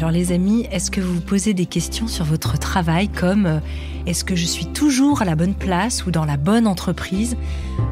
Alors les amis, est-ce que vous vous posez des questions sur votre travail comme est-ce que je suis toujours à la bonne place ou dans la bonne entreprise ?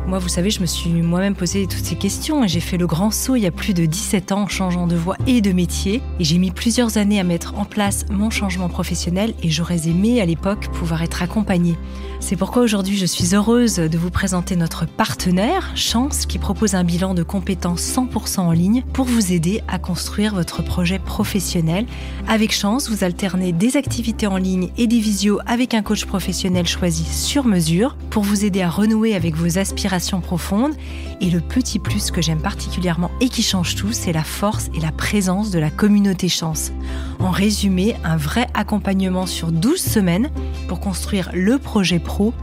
Moi, vous savez, je me suis moi-même posé toutes ces questions et j'ai fait le grand saut il y a plus de 17 ans en changeant de voie et de métier. Et j'ai mis plusieurs années à mettre en place mon changement professionnel et j'aurais aimé à l'époque pouvoir être accompagnée. C'est pourquoi aujourd'hui je suis heureuse de vous présenter notre partenaire, Chance, qui propose un bilan de compétences 100% en ligne pour vous aider à construire votre projet professionnel. Avec Chance, vous alternez des activités en ligne et des visios avec un coach professionnel choisi sur mesure pour vous aider à renouer avec vos aspirations profondes. Et le petit plus que j'aime particulièrement et qui change tout, c'est la force et la présence de la communauté Chance. En résumé, un vrai accompagnement sur 12 semaines pour construire le projet pro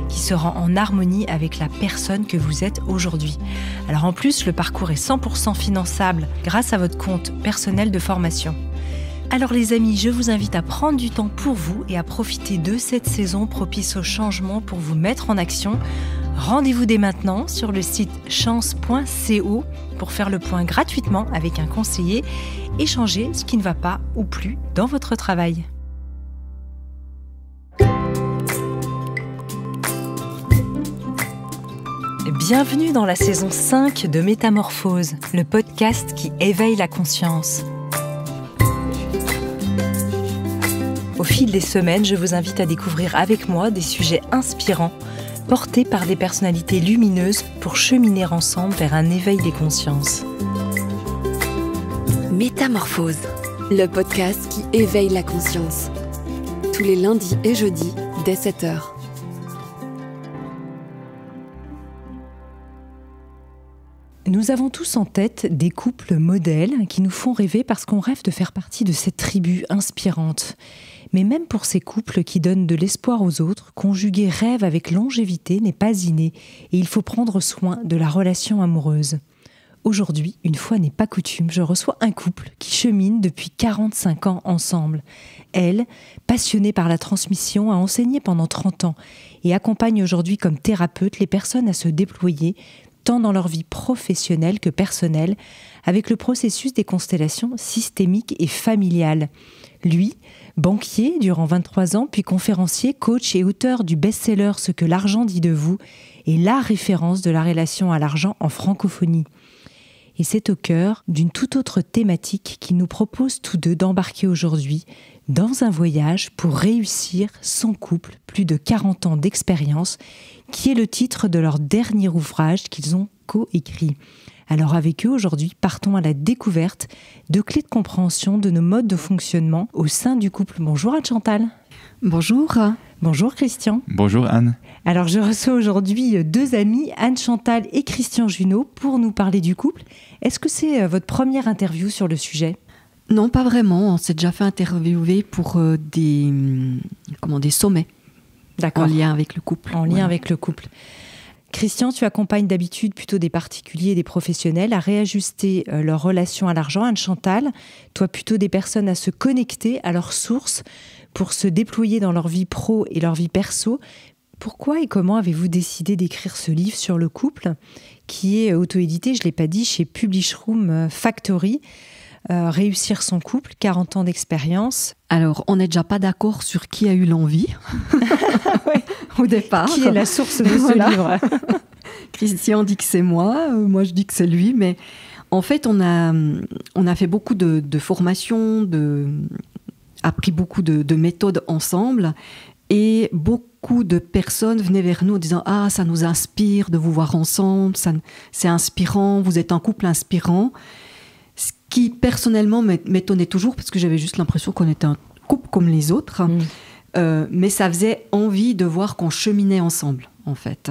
qui sera en harmonie avec la personne que vous êtes aujourd'hui. Alors en plus, le parcours est 100% finançable grâce à votre compte personnel de formation. Alors les amis, je vous invite à prendre du temps pour vous et à profiter de cette saison propice au changement pour vous mettre en action. Rendez-vous dès maintenant sur le site chance.co pour faire le point gratuitement avec un conseiller et changer ce qui ne va pas ou plus dans votre travail. Bienvenue dans la saison 5 de Métamorphose, le podcast qui éveille la conscience. Au fil des semaines, je vous invite à découvrir avec moi des sujets inspirants, portés par des personnalités lumineuses pour cheminer ensemble vers un éveil des consciences. Métamorphose, le podcast qui éveille la conscience. Tous les lundis et jeudis, dès 7h. Nous avons tous en tête des couples modèles qui nous font rêver parce qu'on rêve de faire partie de cette tribu inspirante. Mais même pour ces couples qui donnent de l'espoir aux autres, conjuguer rêve avec longévité n'est pas inné et il faut prendre soin de la relation amoureuse. Aujourd'hui, une fois n'est pas coutume, je reçois un couple qui chemine depuis 45 ans ensemble. Elle, passionnée par la transmission, a enseigné pendant 30 ans et accompagne aujourd'hui comme thérapeute les personnes à se déployer tant dans leur vie professionnelle que personnelle, avec le processus des constellations systémiques et familiales. Lui, banquier durant 23 ans, puis conférencier, coach et auteur du best-seller « Ce que l'argent dit de vous » est la référence de la relation à l'argent en francophonie. Et c'est au cœur d'une toute autre thématique qu'il nous propose tous deux d'embarquer aujourd'hui dans un voyage pour réussir son couple, plus de 40 ans d'expérience, qui est le titre de leur dernier ouvrage qu'ils ont coécrit. Alors avec eux aujourd'hui, partons à la découverte de clés de compréhension de nos modes de fonctionnement au sein du couple. Bonjour Anne-Chantal. Bonjour. Bonjour Christian. Bonjour Anne. Alors je reçois aujourd'hui deux amis, Anne-Chantal et Christian Junot, pour nous parler du couple. Est-ce que c'est votre première interview sur le sujet ? Non, pas vraiment. On s'est déjà fait interviewer pour des sommets. D'accord. En lien avec le couple. En lien avec le couple. Christian, tu accompagnes d'habitude plutôt des particuliers et des professionnels à réajuster leur relation à l'argent. Anne-Chantal, toi plutôt des personnes à se connecter à leurs sources pour se déployer dans leur vie pro et leur vie perso. Pourquoi et comment avez-vous décidé d'écrire ce livre sur le couple qui est auto-édité, je ne l'ai pas dit, chez Publishroom Factory, Réussir son couple, 40 ans d'expérience. Alors, on n'est déjà pas d'accord sur qui a eu l'envie Ouais. au départ. Qui est la source de ce livre ? Christian dit que c'est moi, moi je dis que c'est lui, mais en fait, on a fait beaucoup de formations, appris beaucoup de méthodes ensemble, et beaucoup de personnes venaient vers nous en disant « Ah, ça nous inspire de vous voir ensemble, c'est inspirant, vous êtes un couple inspirant ». Ce qui, personnellement, m'étonnait toujours, parce que j'avais juste l'impression qu'on était un couple comme les autres. Mais ça faisait envie de voir qu'on cheminait ensemble, en fait.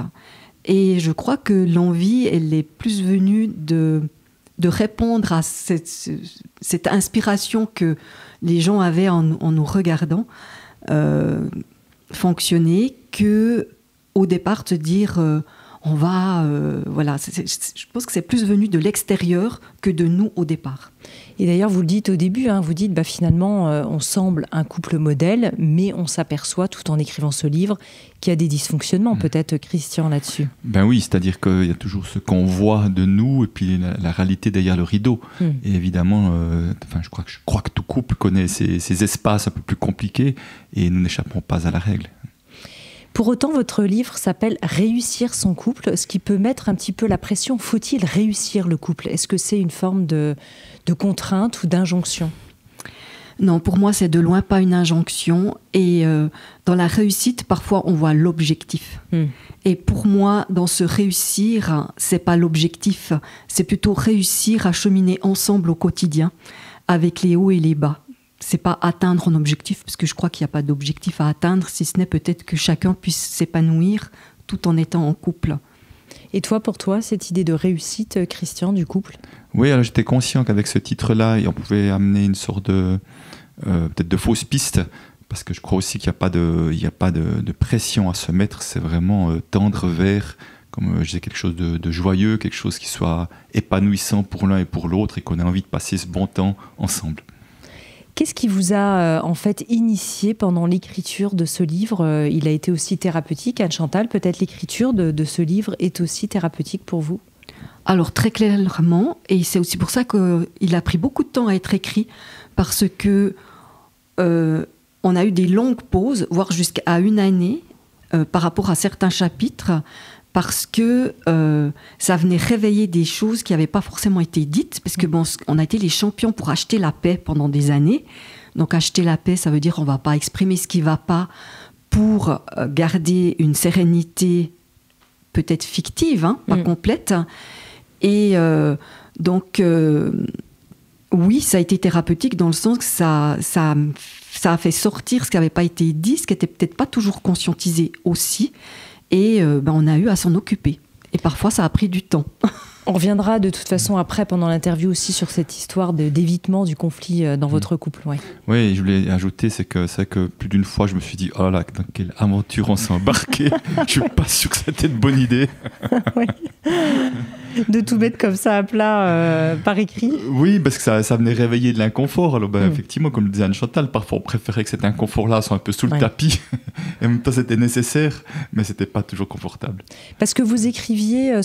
Et je crois que l'envie, elle est plus venue de répondre à cette inspiration que les gens avaient en nous regardant fonctionner, que au départ, te dire on va... voilà, je pense que c'est plus venu de l'extérieur que de nous au départ. Et d'ailleurs, vous le dites au début, vous dites finalement, on semble un couple modèle, mais on s'aperçoit tout en écrivant ce livre qu'il y a des dysfonctionnements, peut-être Christian là-dessus. Ben oui, c'est-à-dire qu'il y a toujours ce qu'on voit de nous et puis la réalité derrière le rideau. Et évidemment, je crois que tout couple connaît ces espaces un peu plus compliqués et nous n'échappons pas à la règle. Pour autant, votre livre s'appelle « Réussir son couple », ce qui peut mettre un petit peu la pression. Faut-il réussir le couple ? Est-ce que c'est une forme de contrainte ou d'injonction ? Non, pour moi, c'est de loin pas une injonction. Et dans la réussite, parfois, on voit l'objectif. Et pour moi, dans ce réussir, c'est pas l'objectif. C'est plutôt réussir à cheminer ensemble au quotidien, avec les hauts et les bas. C'est pas atteindre un objectif, parce que je crois qu'il n'y a pas d'objectif à atteindre, si ce n'est peut-être que chacun puisse s'épanouir tout en étant en couple. Et toi, pour toi, cette idée de réussite, Christian, du couple ? Oui, alors j'étais conscient qu'avec ce titre-là, on pouvait amener une sorte de peut-être de fausse piste, parce que je crois aussi qu'il n'y a pas de pression à se mettre, c'est vraiment tendre vers, comme je disais, quelque chose de joyeux, quelque chose qui soit épanouissant pour l'un et pour l'autre, et qu'on ait envie de passer ce bon temps ensemble. Qu'est-ce qui vous a en fait initié pendant l'écriture de ce livre ? Il a été aussi thérapeutique. Anne-Chantal, peut-être l'écriture de ce livre est aussi thérapeutique pour vous ? Alors très clairement, et c'est aussi pour ça qu'il a pris beaucoup de temps à être écrit, parce que on a eu des longues pauses, voire jusqu'à 1 année, par rapport à certains chapitres, parce que ça venait réveiller des choses qui n'avaient pas forcément été dites, parce que on a été les champions pour acheter la paix pendant des années. Donc acheter la paix, ça veut dire qu'on ne va pas exprimer ce qui ne va pas pour garder une sérénité peut-être fictive, pas complète. Et donc, oui, ça a été thérapeutique dans le sens que ça a fait sortir ce qui n'avait pas été dit, ce qui n'était peut-être pas toujours conscientisé aussi. Et on a eu à s'en occuper. Et parfois, ça a pris du temps. On reviendra de toute façon après, pendant l'interview aussi, sur cette histoire d'évitement du conflit dans votre couple. Oui, je voulais ajouter, c'est que plus d'une fois, je me suis dit, oh là, dans quelle aventure on s'est embarqué. Je suis pas sûr que c'était une bonne idée. Oui. De tout mettre comme ça à plat par écrit. Oui, parce que ça venait réveiller de l'inconfort. Alors effectivement, comme le disait Anne-Chantal, parfois on préférait que cet inconfort-là soit un peu sous le tapis. Et en même temps, c'était nécessaire, mais c'était pas toujours confortable. Parce que vous écriviez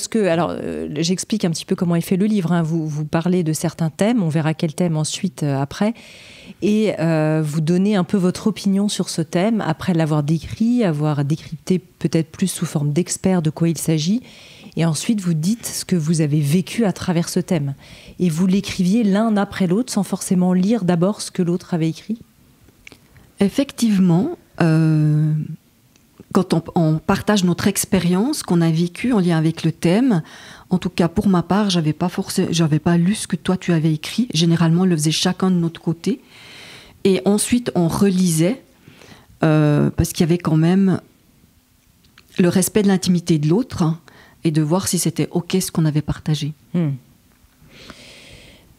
j'explique un petit peu comment est fait le livre. Vous parlez de certains thèmes, on verra quel thème ensuite après. Et vous donnez un peu votre opinion sur ce thème, après l'avoir décrit, avoir décrypté peut-être plus sous forme d'expert de quoi il s'agit. Et ensuite, vous dites ce que vous avez vécu à travers ce thème. Et vous l'écriviez l'un après l'autre, sans forcément lire d'abord ce que l'autre avait écrit ? Effectivement, quand on partage notre expérience qu'on a vécue en lien avec le thème, en tout cas pour ma part, j'avais pas lu ce que toi tu avais écrit. Généralement, on le faisait chacun de notre côté. Et ensuite, on relisait, parce qu'il y avait quand même le respect de l'intimité de l'autre, et de voir si c'était OK ce qu'on avait partagé.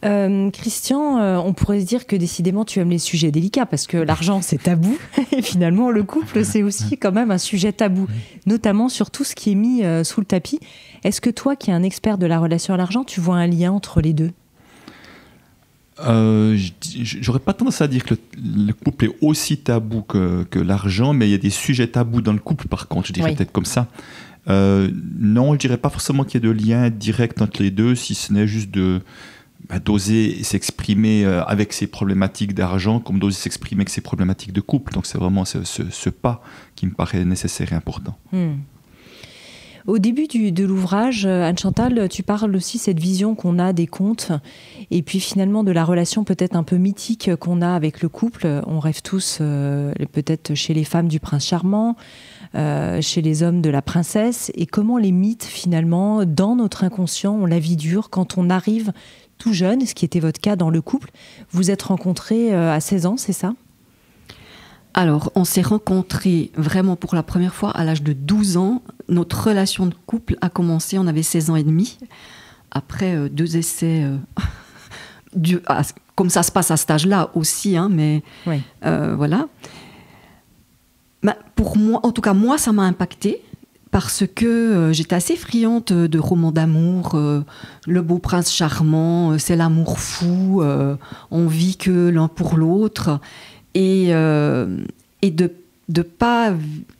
Christian, on pourrait se dire que décidément tu aimes les sujets délicats, parce que l'argent c'est tabou, et finalement le couple c'est aussi quand même un sujet tabou, notamment sur tout ce qui est mis sous le tapis. Est-ce que toi qui es un expert de la relation à l'argent, tu vois un lien entre les deux ? J'aurais pas tendance à dire que le couple est aussi tabou que l'argent, mais il y a des sujets tabous dans le couple par contre, je dirais peut-être comme ça. Non, je dirais pas forcément qu'il y ait de lien direct entre les deux, si ce n'est juste d'oser s'exprimer avec ses problématiques d'argent, comme d'oser s'exprimer avec ses problématiques de couple. Donc c'est vraiment ce pas qui me paraît nécessaire et important. Au début de l'ouvrage, Anne-Chantal, tu parles aussi de cette vision qu'on a des contes et puis finalement de la relation peut-être un peu mythique qu'on a avec le couple. On rêve tous, peut-être chez les femmes, du prince charmant, chez les hommes de la princesse, et comment les mythes finalement, dans notre inconscient, ont la vie dure quand on arrive tout jeune, ce qui était votre cas dans le couple. Vous êtes rencontrés à 16 ans, c'est ça ? Alors, on s'est rencontrés vraiment pour la première fois à l'âge de 12 ans. Notre relation de couple a commencé, on avait 16 ans et demi. Après 2 essais, comme ça se passe à cet âge-là aussi, mais voilà. Pour moi, en tout cas, moi, ça m'a impacté parce que j'étais assez friande de romans d'amour. Le beau prince charmant, c'est l'amour fou, on vit que l'un pour l'autre. Et de pas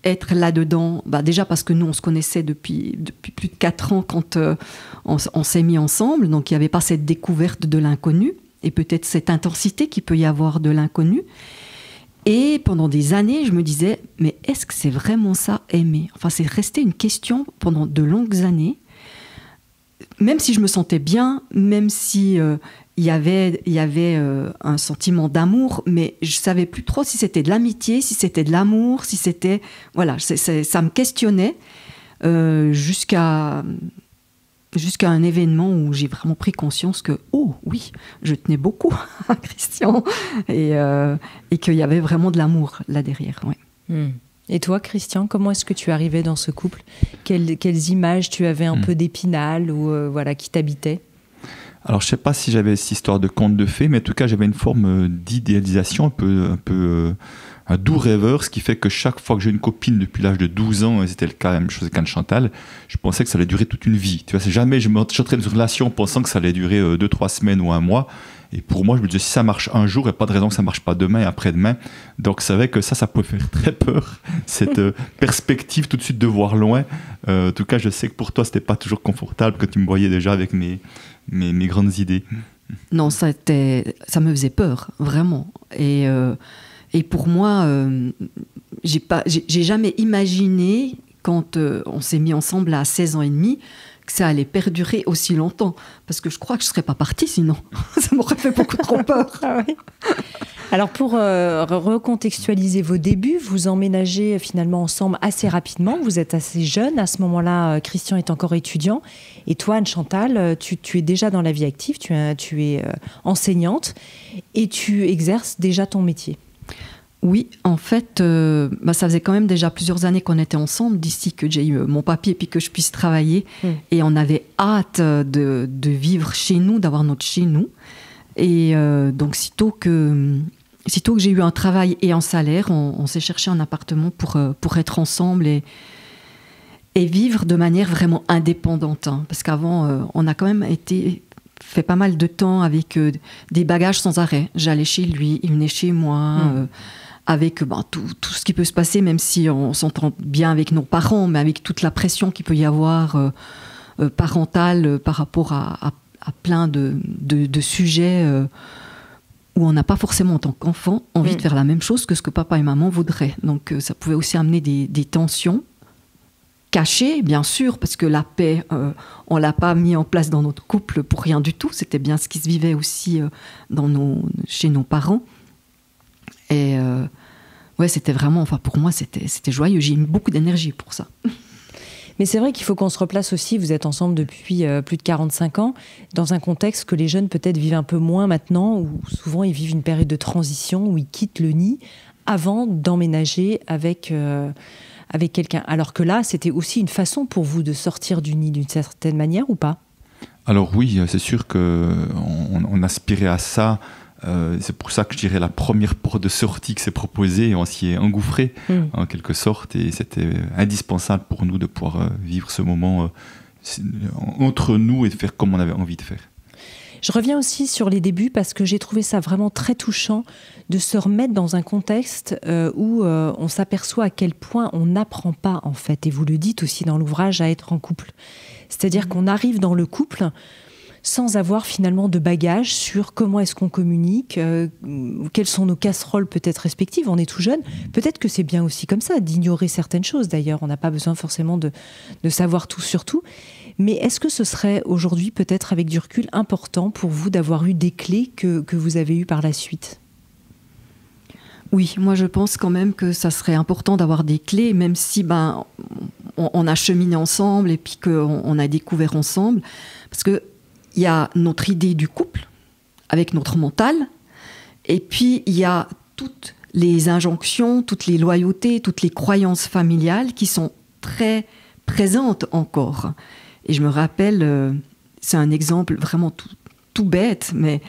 être là-dedans, déjà parce que nous, on se connaissait depuis plus de 4 ans quand on s'est mis ensemble, donc il n'y avait pas cette découverte de l'inconnu, et peut-être cette intensité qu'il peut y avoir de l'inconnu. Et pendant des années, je me disais, mais est-ce que c'est vraiment ça, aimer ? Enfin, c'est resté une question pendant de longues années, même si je me sentais bien, même si il y avait un sentiment d'amour, mais je savais plus trop si c'était de l'amitié, si c'était de l'amour, si c'était... Voilà, ça me questionnait jusqu'à un événement où j'ai vraiment pris conscience que, oh oui, je tenais beaucoup à Christian et qu'il y avait vraiment de l'amour là derrière. Ouais. Et toi, Christian, comment est-ce que tu arrivais dans ce couple ? Quelles images tu avais un peu d'Épinal ou qui t'habitaient ? Alors, je ne sais pas si j'avais cette histoire de conte de fées, mais en tout cas, j'avais une forme d'idéalisation, un peu un doux rêveur, ce qui fait que chaque fois que j'ai une copine depuis l'âge de 12 ans, et c'était le cas, la même chose avec Anne-Chantal, je pensais que ça allait durer toute une vie. Tu vois, c'est jamais je m'entrais dans une relation pensant que ça allait durer 2-3 semaines ou un mois. Et pour moi, je me disais, si ça marche un jour, il n'y a pas de raison que ça ne marche pas demain et après-demain. Donc, c'est vrai que ça pouvait faire très peur, cette perspective tout de suite de voir loin. En tout cas, je sais que pour toi, ce n'était pas toujours confortable, que tu me voyais déjà avec mes grandes idées. Non, ça me faisait peur, vraiment. Et pour moi, j'ai jamais imaginé, quand on s'est mis ensemble à 16 ans et demi, que ça allait perdurer aussi longtemps. Parce que je crois que je ne serais pas partie sinon. Ça m'aurait fait beaucoup trop peur. Ah oui. Alors pour recontextualiser vos débuts, vous emménagez finalement ensemble assez rapidement. Vous êtes assez jeune. À ce moment-là, Christian est encore étudiant. Et toi, Anne-Chantal, tu es déjà dans la vie active. Tu es enseignante et tu exerces déjà ton métier. Oui, en fait, ça faisait quand même déjà plusieurs années qu'on était ensemble, d'ici que j'ai eu mon papier et puis que je puisse travailler. Et on avait hâte de vivre chez nous, d'avoir notre chez nous. Et donc, sitôt que j'ai eu un travail et un salaire, on s'est cherché un appartement pour être ensemble et vivre de manière vraiment indépendante. Parce qu'avant, on a quand même fait pas mal de temps avec des bagages sans arrêt. J'allais chez lui, il venait chez moi... avec tout ce qui peut se passer, même si on s'entend bien avec nos parents, mais avec toute la pression qu'il peut y avoir parentale par rapport à plein de sujets où on n'a pas forcément, en tant qu'enfant, envie de faire la même chose que ce que papa et maman voudraient. Donc ça pouvait aussi amener des tensions cachées, bien sûr, parce que la paix, on ne l'a pas mis en place dans notre couple pour rien du tout. C'était bien ce qui se vivait aussi chez nos parents. Et c'était vraiment, pour moi, c'était joyeux. J'ai mis beaucoup d'énergie pour ça. Mais c'est vrai qu'il faut qu'on se replace aussi. Vous êtes ensemble depuis plus de 45 ans, dans un contexte que les jeunes peut-être vivent un peu moins maintenant, où souvent ils vivent une période de transition, où ils quittent le nid avant d'emménager avec quelqu'un. Alors que là, c'était aussi une façon pour vous de sortir du nid d'une certaine manière ou pas ? Alors oui, c'est sûr qu'on aspirait à ça. C'est pour ça que je dirais la première porte de sortie que s'est proposée, on s'y est engouffré en quelque sorte, et c'était indispensable pour nous de pouvoir vivre ce moment entre nous et de faire comme on avait envie de faire. Je reviens aussi sur les débuts parce que j'ai trouvé ça vraiment très touchant de se remettre dans un contexte où on s'aperçoit à quel point on n'apprend pas en fait, et vous le dites aussi dans l'ouvrage, à être en couple. C'est-à-dire qu'on arrive dans le couple sans avoir finalement de bagages sur comment est-ce qu'on communique, quelles sont nos casseroles peut-être respectives. On est tout jeune. Peut-être que c'est bien aussi comme ça, d'ignorer certaines choses d'ailleurs. On n'a pas besoin forcément de savoir tout sur tout. Mais est-ce que ce serait aujourd'hui, peut-être avec du recul, important pour vous d'avoir eu des clés que vous avez eues par la suite ? Oui, moi je pense quand même que ça serait important d'avoir des clés, même si on a cheminé ensemble et puis qu'on a découvert ensemble. Parce que il y a notre idée du couple, avec notre mental, et puis il y a toutes les injonctions, toutes les loyautés, toutes les croyances familiales qui sont très présentes encore. Et je me rappelle, c'est un exemple vraiment tout bête, mais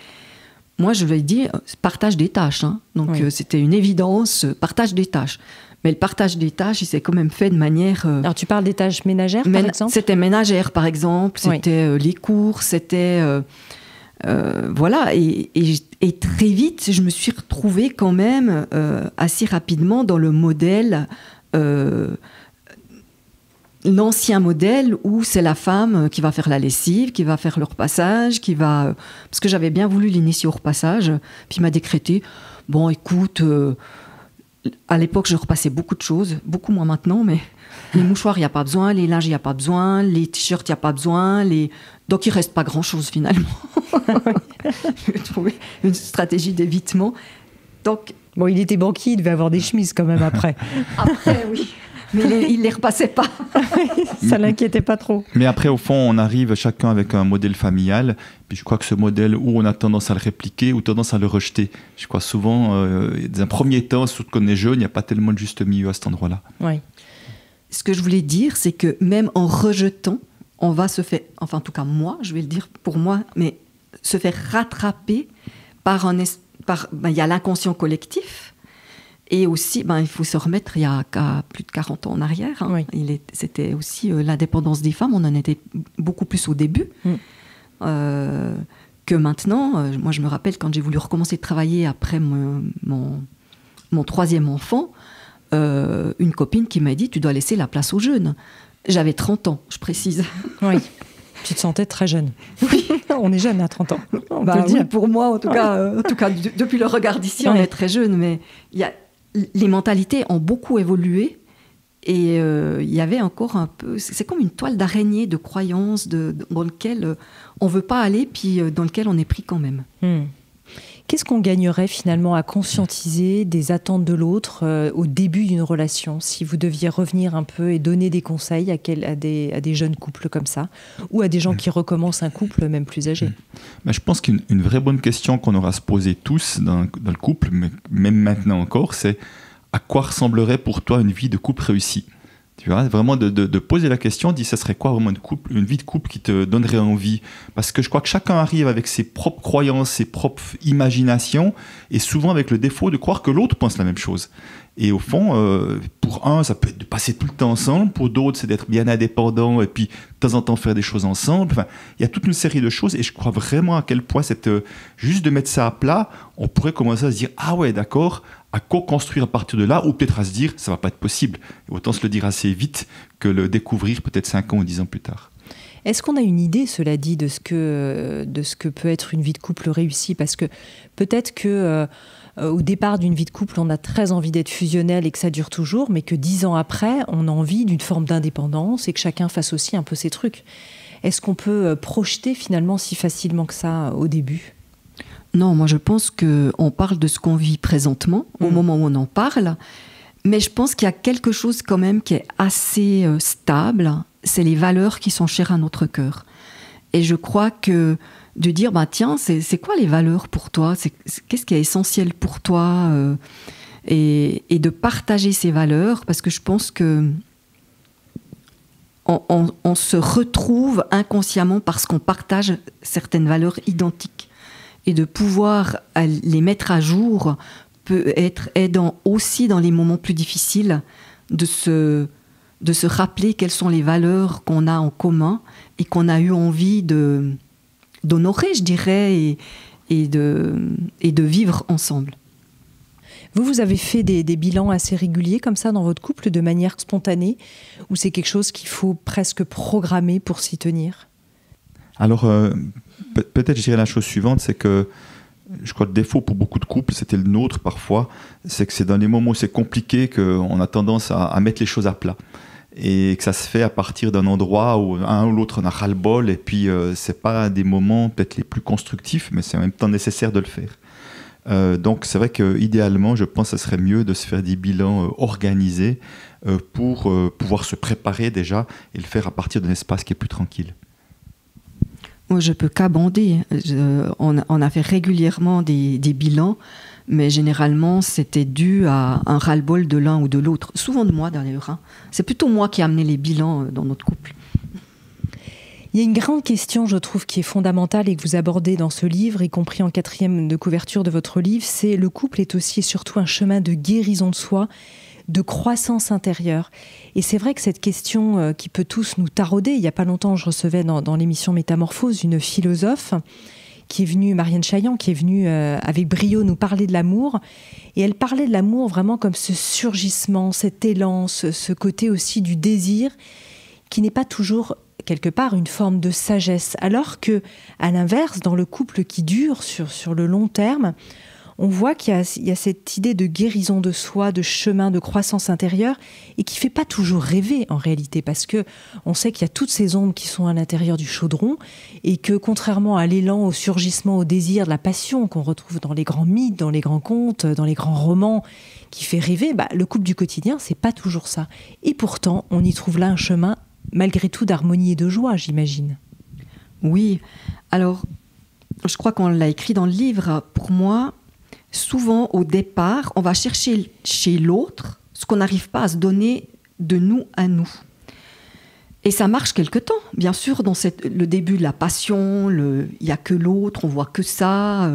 moi, je lui ai dit, partage des tâches. Hein. Donc, c'était une évidence, partage des tâches. Mais le partage des tâches, il s'est quand même fait de manière... Alors, tu parles des tâches ménagères, par exemple ? C'était ménagère, par exemple. C'était les cours, c'était... voilà. Et très vite, je me suis retrouvée quand même assez rapidement dans le modèle... l'ancien modèle où c'est la femme qui va faire la lessive, qui va faire le repassage, parce que j'avais bien voulu l'initier au repassage. Puis il m'a décrété, bon, écoute... à l'époque, je repassais beaucoup de choses, beaucoup moins maintenant, mais les mouchoirs, il n'y a pas besoin, les linges, il n'y a pas besoin, les t-shirts, il n'y a pas besoin, donc il ne reste pas grand-chose finalement. J'ai trouvé une stratégie d'évitement. Donc, bon, il était banquier, il devait avoir des chemises quand même après. Après, oui. Mais il ne les repassait pas. Ça ne l'inquiétait pas trop. Mais après, au fond, on arrive chacun avec un modèle familial. Puis je crois que ce modèle, où on a tendance à le répliquer ou tendance à le rejeter. Je crois souvent, dans un premier temps, surtout quand on est jeune, il n'y a pas tellement de juste milieu à cet endroit-là. Oui. Ce que je voulais dire, c'est que même en rejetant, on va se faire, enfin en tout cas moi, je vais le dire pour moi, mais se faire rattraper par il y a l'inconscient collectif. Et aussi, il faut se remettre il y a plus de 40 ans en arrière. Hein. Oui. C'était aussi l'indépendance des femmes. On en était beaucoup plus au début que maintenant. Moi, je me rappelle quand j'ai voulu recommencer de travailler après mon troisième enfant, une copine qui m'a dit « Tu dois laisser la place aux jeunes ». J'avais 30 ans, je précise. Oui. Tu te sentais très jeune. Oui. On est jeune à 30 ans. On peut le dire. Oui, pour moi, en tout cas, depuis le regard d'ici, on est très jeune. Mais les mentalités ont beaucoup évolué et il y avait encore un peu... C'est comme une toile d'araignée de croyances dans lequel on ne veut pas aller, puis dans lequel on est pris quand même. Qu'est-ce qu'on gagnerait finalement à conscientiser des attentes de l'autre au début d'une relation, si vous deviez revenir un peu et donner des conseils à des jeunes couples comme ça, ou à des gens qui recommencent un couple même plus âgé? Je pense qu'une vraie bonne question qu'on aura à se poser tous dans le couple, mais même maintenant encore, c'est à quoi ressemblerait pour toi une vie de couple réussie? Tu vois, vraiment de poser la question, ça serait quoi vraiment une vie de couple qui te donnerait envie? Parce que je crois que chacun arrive avec ses propres croyances, ses propres imaginations, et souvent avec le défaut de croire que l'autre pense la même chose. Et au fond, pour un, ça peut être de passer tout le temps ensemble, pour d'autres, c'est d'être bien indépendant, et puis de temps en temps faire des choses ensemble. Enfin, il y a toute une série de choses, et je crois vraiment à quel point juste de mettre ça à plat, on pourrait commencer à se dire « Ah ouais, d'accord », à co-construire à partir de là, ou peut-être à se dire ça va pas être possible. Autant se le dire assez vite que le découvrir peut-être 5 ans ou 10 ans plus tard. Est-ce qu'on a une idée, cela dit, de ce que peut être une vie de couple réussie? Parce que peut-être que au départ d'une vie de couple, on a très envie d'être fusionnel et que ça dure toujours, mais que 10 ans après, on a envie d'une forme d'indépendance et que chacun fasse aussi un peu ses trucs. Est-ce qu'on peut projeter finalement si facilement que ça au début? Non, moi je pense qu'on parle de ce qu'on vit présentement, au moment où on en parle, mais je pense qu'il y a quelque chose quand même qui est assez stable, c'est les valeurs qui sont chères à notre cœur. Et je crois que de dire, tiens, c'est quoi les valeurs pour toi? Qu'est-ce qui est essentiel pour toi? Et de partager ces valeurs, parce que je pense que on se retrouve inconsciemment parce qu'on partage certaines valeurs identiques. Et de pouvoir les mettre à jour peut être aidant aussi dans les moments plus difficiles de se rappeler quelles sont les valeurs qu'on a en commun et qu'on a eu envie d'honorer, je dirais, et de vivre ensemble. Vous avez fait des bilans assez réguliers comme ça dans votre couple de manière spontanée, ou c'est quelque chose qu'il faut presque programmer pour s'y tenir? Alors, peut-être je dirais la chose suivante, c'est que je crois que le défaut pour beaucoup de couples, c'était le nôtre parfois, c'est que c'est dans les moments où c'est compliqué qu'on a tendance à mettre les choses à plat. Et que ça se fait à partir d'un endroit où un ou l'autre en a ras-le-bol, et puis c'est pas des moments peut-être les plus constructifs, mais c'est en même temps nécessaire de le faire. Donc c'est vrai qu'idéalement, je pense que ce serait mieux de se faire des bilans organisés pour pouvoir se préparer déjà et le faire à partir d'un espace qui est plus tranquille. Moi, je peux qu'abonder. On a fait régulièrement des bilans, mais généralement, c'était dû à un ras-le-bol de l'un ou de l'autre. Souvent de moi, d'ailleurs. C'est plutôt moi qui ai amené les bilans dans notre couple. Il y a une grande question, je trouve, qui est fondamentale et que vous abordez dans ce livre, y compris en 4e de couverture de votre livre, c'est le couple est aussi et surtout un chemin de guérison de soi, de croissance intérieure. Et c'est vrai que cette question qui peut tous nous tarauder, il n'y a pas longtemps, je recevais dans l'émission Métamorphose une philosophe qui est venue, Marianne Chaillan, qui est venue avec brio nous parler de l'amour. Et elle parlait de l'amour vraiment comme ce surgissement, cet élan, ce côté aussi du désir, qui n'est pas toujours quelque part une forme de sagesse. Alors que, à l'inverse, dans le couple qui dure sur le long terme, on voit qu'il y a cette idée de guérison de soi, de chemin de croissance intérieure, et qui ne fait pas toujours rêver en réalité, parce que on sait qu'il y a toutes ces ombres qui sont à l'intérieur du chaudron, et que contrairement à l'élan, au surgissement, au désir, de la passion qu'on retrouve dans les grands mythes, dans les grands contes, dans les grands romans, qui fait rêver, le couple du quotidien, c'est pas toujours ça. Et pourtant, on y trouve là un chemin, malgré tout, d'harmonie et de joie, j'imagine. Oui, alors, je crois qu'on l'a écrit dans le livre, pour moi, souvent, au départ, on va chercher chez l'autre ce qu'on n'arrive pas à se donner de nous à nous. Et ça marche quelque temps. Bien sûr, dans le début de la passion, il n'y a que l'autre, on voit que ça.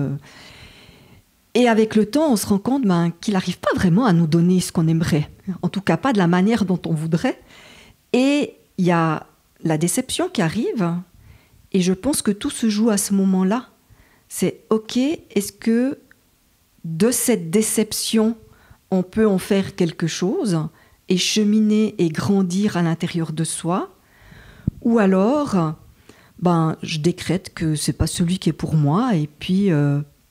Et avec le temps, on se rend compte qu'il n'arrive pas vraiment à nous donner ce qu'on aimerait. En tout cas, pas de la manière dont on voudrait. Et il y a la déception qui arrive. Et je pense que tout se joue à ce moment-là. C'est OK, est-ce que de cette déception, on peut en faire quelque chose et cheminer et grandir à l'intérieur de soi, ou alors, je décrète que c'est pas celui qui est pour moi, et puis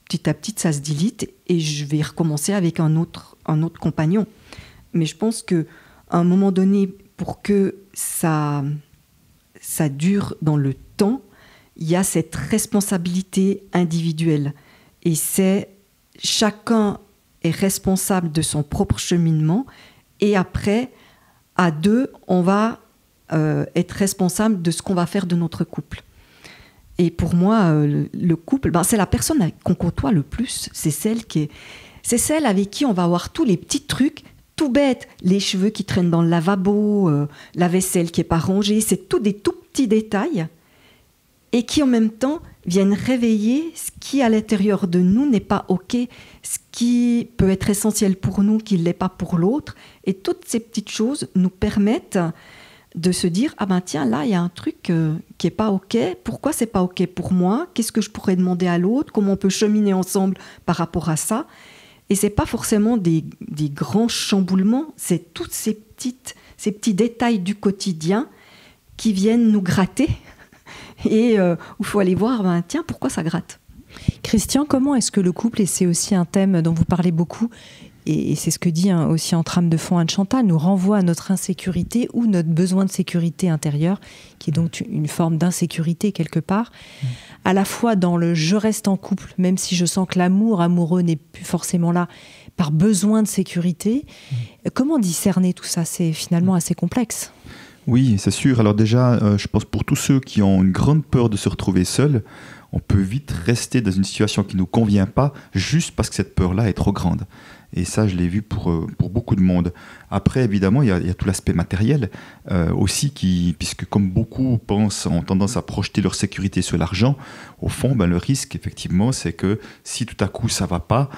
petit à petit ça se dilite et je vais recommencer avec un autre compagnon. Mais je pense que à un moment donné, pour que ça dure dans le temps, il y a cette responsabilité individuelle, et c'est chacun est responsable de son propre cheminement, et après, à deux, on va être responsable de ce qu'on va faire de notre couple. Et pour moi, le couple, c'est la personne qu'on côtoie le plus, c'est celle avec qui on va avoir tous les petits trucs, tout bêtes, les cheveux qui traînent dans le lavabo, la vaisselle qui n'est pas rangée, c'est tous des tout petits détails, et qui en même temps viennent réveiller ce qui à l'intérieur de nous n'est pas OK, ce qui peut être essentiel pour nous, qui ne l'est pas pour l'autre. Et toutes ces petites choses nous permettent de se dire, tiens, là, il y a un truc qui n'est pas OK. Pourquoi ce n'est pas OK pour moi? Qu'est-ce que je pourrais demander à l'autre? Comment on peut cheminer ensemble par rapport à ça? Et ce n'est pas forcément des grands chamboulements, c'est tous ces petits détails du quotidien qui viennent nous gratter. Et où il faut aller voir, tiens, pourquoi ça gratte? Christian, comment est-ce que le couple, et c'est aussi un thème dont vous parlez beaucoup, et c'est ce que dit aussi en trame de fond Anne Chantal, nous renvoie à notre insécurité ou notre besoin de sécurité intérieure, qui est donc une forme d'insécurité quelque part, à la fois dans le « je reste en couple », même si je sens que l'amour amoureux n'est plus forcément là, par besoin de sécurité. Comment discerner tout ça? C'est finalement assez complexe. Oui, c'est sûr. Alors déjà, je pense pour tous ceux qui ont une grande peur de se retrouver seuls, on peut vite rester dans une situation qui ne nous convient pas, juste parce que cette peur-là est trop grande. Et ça, je l'ai vu pour beaucoup de monde. Après, évidemment, il y a tout l'aspect matériel aussi, puisque comme beaucoup ont tendance à projeter leur sécurité sur l'argent, au fond, le risque, effectivement, c'est que si tout à coup ça ne va pas,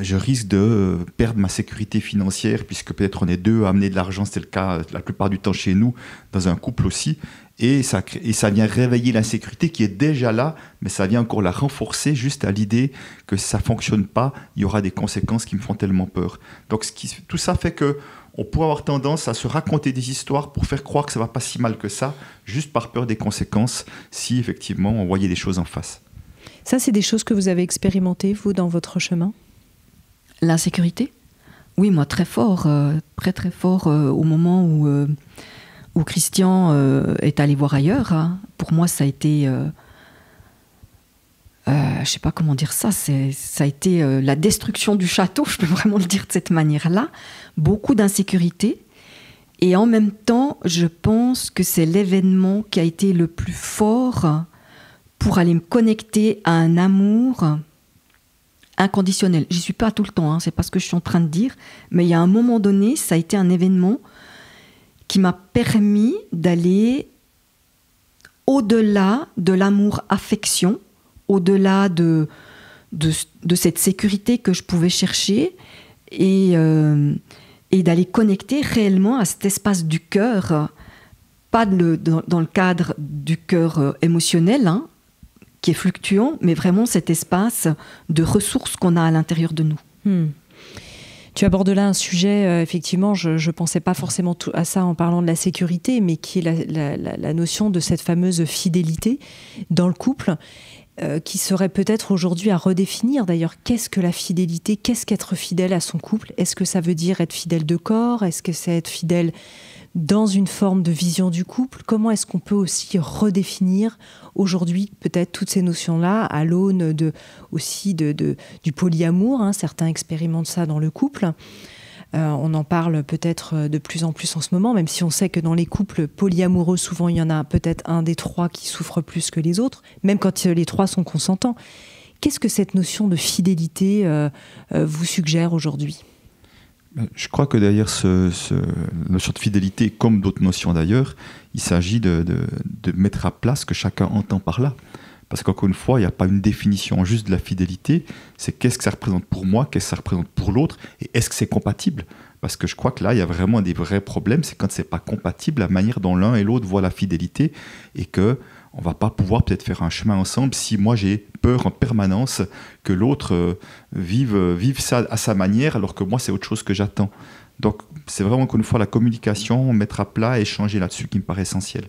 je risque de perdre ma sécurité financière, puisque peut-être on est deux à amener de l'argent, c'est le cas la plupart du temps chez nous, dans un couple aussi, et ça vient réveiller l'insécurité qui est déjà là, mais ça vient encore la renforcer juste à l'idée que si ça ne fonctionne pas, il y aura des conséquences qui me font tellement peur. Donc tout ça fait qu'on pourrait avoir tendance à se raconter des histoires pour faire croire que ça ne va pas si mal que ça, juste par peur des conséquences, si effectivement on voyait les choses en face. Ça, c'est des choses que vous avez expérimentées, vous, dans votre chemin? L'insécurité? Oui, moi, très fort, très fort au moment où Christian est allé voir ailleurs. Pour moi, ça a été... je ne sais pas comment dire ça. Ça a été la destruction du château, je peux vraiment le dire de cette manière-là. Beaucoup d'insécurité. Et en même temps, je pense que c'est l'événement qui a été le plus fort pour aller me connecter à un amour inconditionnel. J'y suis pas tout le temps, c'est pas ce que je suis en train de dire, mais il y a un moment donné, ça a été un événement qui m'a permis d'aller au-delà de l'amour-affection, au-delà de cette sécurité que je pouvais chercher, et d'aller connecter réellement à cet espace du cœur, pas dans le cadre du cœur émotionnel, hein, qui est fluctuant, mais vraiment cet espace de ressources qu'on a à l'intérieur de nous. Tu abordes là un sujet, effectivement, je ne pensais pas forcément à ça en parlant de la sécurité, mais qui est la notion de cette fameuse fidélité dans le couple, qui serait peut-être aujourd'hui à redéfinir. D'ailleurs, qu'est-ce que la fidélité ? Qu'est-ce qu'être fidèle à son couple ? Est-ce que ça veut dire être fidèle de corps ? Est-ce que c'est être fidèle dans une forme de vision du couple ? Comment est-ce qu'on peut aussi redéfinir aujourd'hui peut-être toutes ces notions-là à l'aune aussi du polyamour, hein, certains expérimentent ça dans le couple. On en parle peut-être de plus en plus en ce moment, même si on sait que dans les couples polyamoureux, souvent il y en a peut-être un des trois qui souffre plus que les autres, même quand les trois sont consentants. Qu'est-ce que cette notion de fidélité vous suggère aujourd'hui ? Je crois que derrière la notion de fidélité, comme d'autres notions d'ailleurs, il s'agit de mettre à plat ce que chacun entend par là. Parce qu'encore une fois, il n'y a pas une définition juste de la fidélité, c'est qu'est-ce que ça représente pour moi, qu'est-ce que ça représente pour l'autre, et est-ce que c'est compatible ? Parce que je crois que là, il y a vraiment des vrais problèmes, c'est quand ce n'est pas compatible, la manière dont l'un et l'autre voient la fidélité, et qu'on ne va pas pouvoir peut-être faire un chemin ensemble si moi j'ai peur en permanence que l'autre vive ça à sa manière, alors que moi c'est autre chose que j'attends. Donc c'est vraiment encore une fois la communication, mettre à plat et échanger là-dessus qui me paraît essentiel.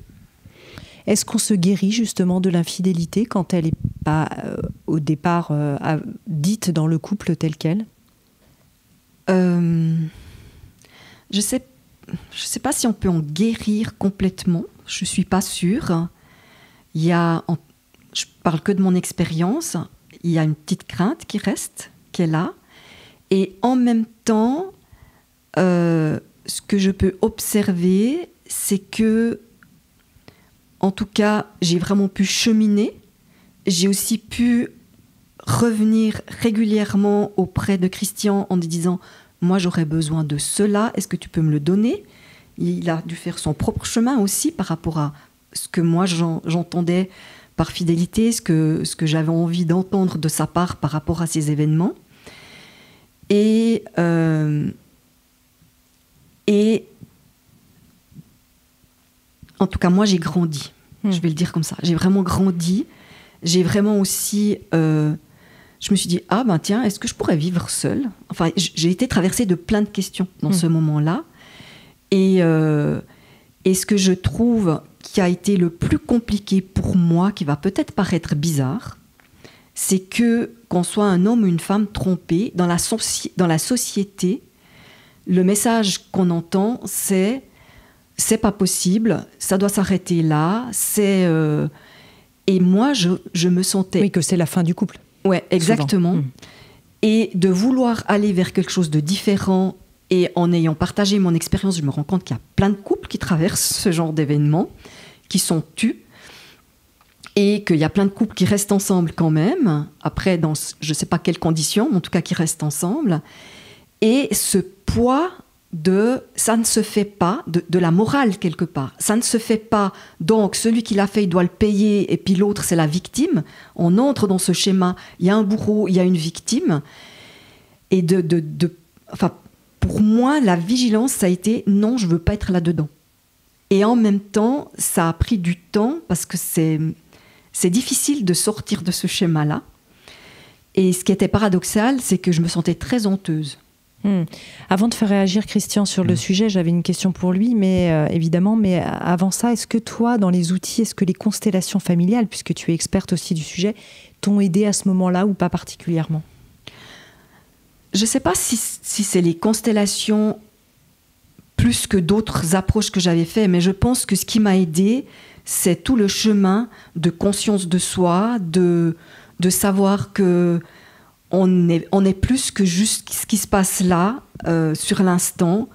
Est-ce qu'on se guérit justement de l'infidélité quand elle n'est pas au départ dite dans le couple tel quel ? Je sais pas si on peut en guérir complètement, je ne suis pas sûre. Je parle que de mon expérience, il y a une petite crainte qui reste, qui est là. Et en même temps, ce que je peux observer, c'est que, en tout cas, j'ai vraiment pu cheminer. J'ai aussi pu revenir régulièrement auprès de Christian en lui disant « Moi, j'aurais besoin de cela, est-ce que tu peux me le donner ?» Il a dû faire son propre chemin aussi par rapport à ce que moi j'entendais par fidélité, ce que j'avais envie d'entendre de sa part par rapport à ces événements. Et en tout cas, moi, j'ai grandi. Je vais le dire comme ça. J'ai vraiment grandi. J'ai vraiment aussi... je me suis dit, ah ben tiens, est-ce que je pourrais vivre seule ? Enfin, j'ai été traversée de plein de questions dans ce moment-là. Et ce que je trouve qui a été le plus compliqué pour moi, qui va peut-être paraître bizarre, c'est que qu'on soit un homme ou une femme trompé, dans la société, le message qu'on entend, c'est pas possible, ça doit s'arrêter là, et moi, je me sentais... Oui, que c'est la fin du couple. Ouais, exactement. Et de vouloir aller vers quelque chose de différent, et en ayant partagé mon expérience, je me rends compte qu'il y a plein de couples qui traversent ce genre d'événements, qui sont tus, et qu'il y a plein de couples qui restent ensemble quand même, après dans je ne sais pas quelles conditions, mais en tout cas qui restent ensemble. Et ce poids ça ne se fait pas, de la morale quelque part. Ça ne se fait pas, donc celui qui l'a fait, il doit le payer, et puis l'autre, c'est la victime. On entre dans ce schéma, il y a un bourreau, il y a une victime. Et enfin, pour moi, la vigilance, ça a été, non, je ne veux pas être là-dedans. Et en même temps, ça a pris du temps, parce que c'est difficile de sortir de ce schéma-là. Et ce qui était paradoxal, c'est que je me sentais très honteuse. Avant de faire réagir Christian sur le sujet, j'avais une question pour lui, mais évidemment, mais avant ça, est-ce que toi, dans les outils, est-ce que les constellations familiales, puisque tu es experte aussi du sujet, t'ont aidé à ce moment-là ou pas particulièrement ? Je ne sais pas si c'est les constellations plus que d'autres approches que j'avais fait, mais je pense que ce qui m'a aidée, c'est tout le chemin de conscience de soi, de savoir que on est plus que juste ce qui se passe là, sur l'instant,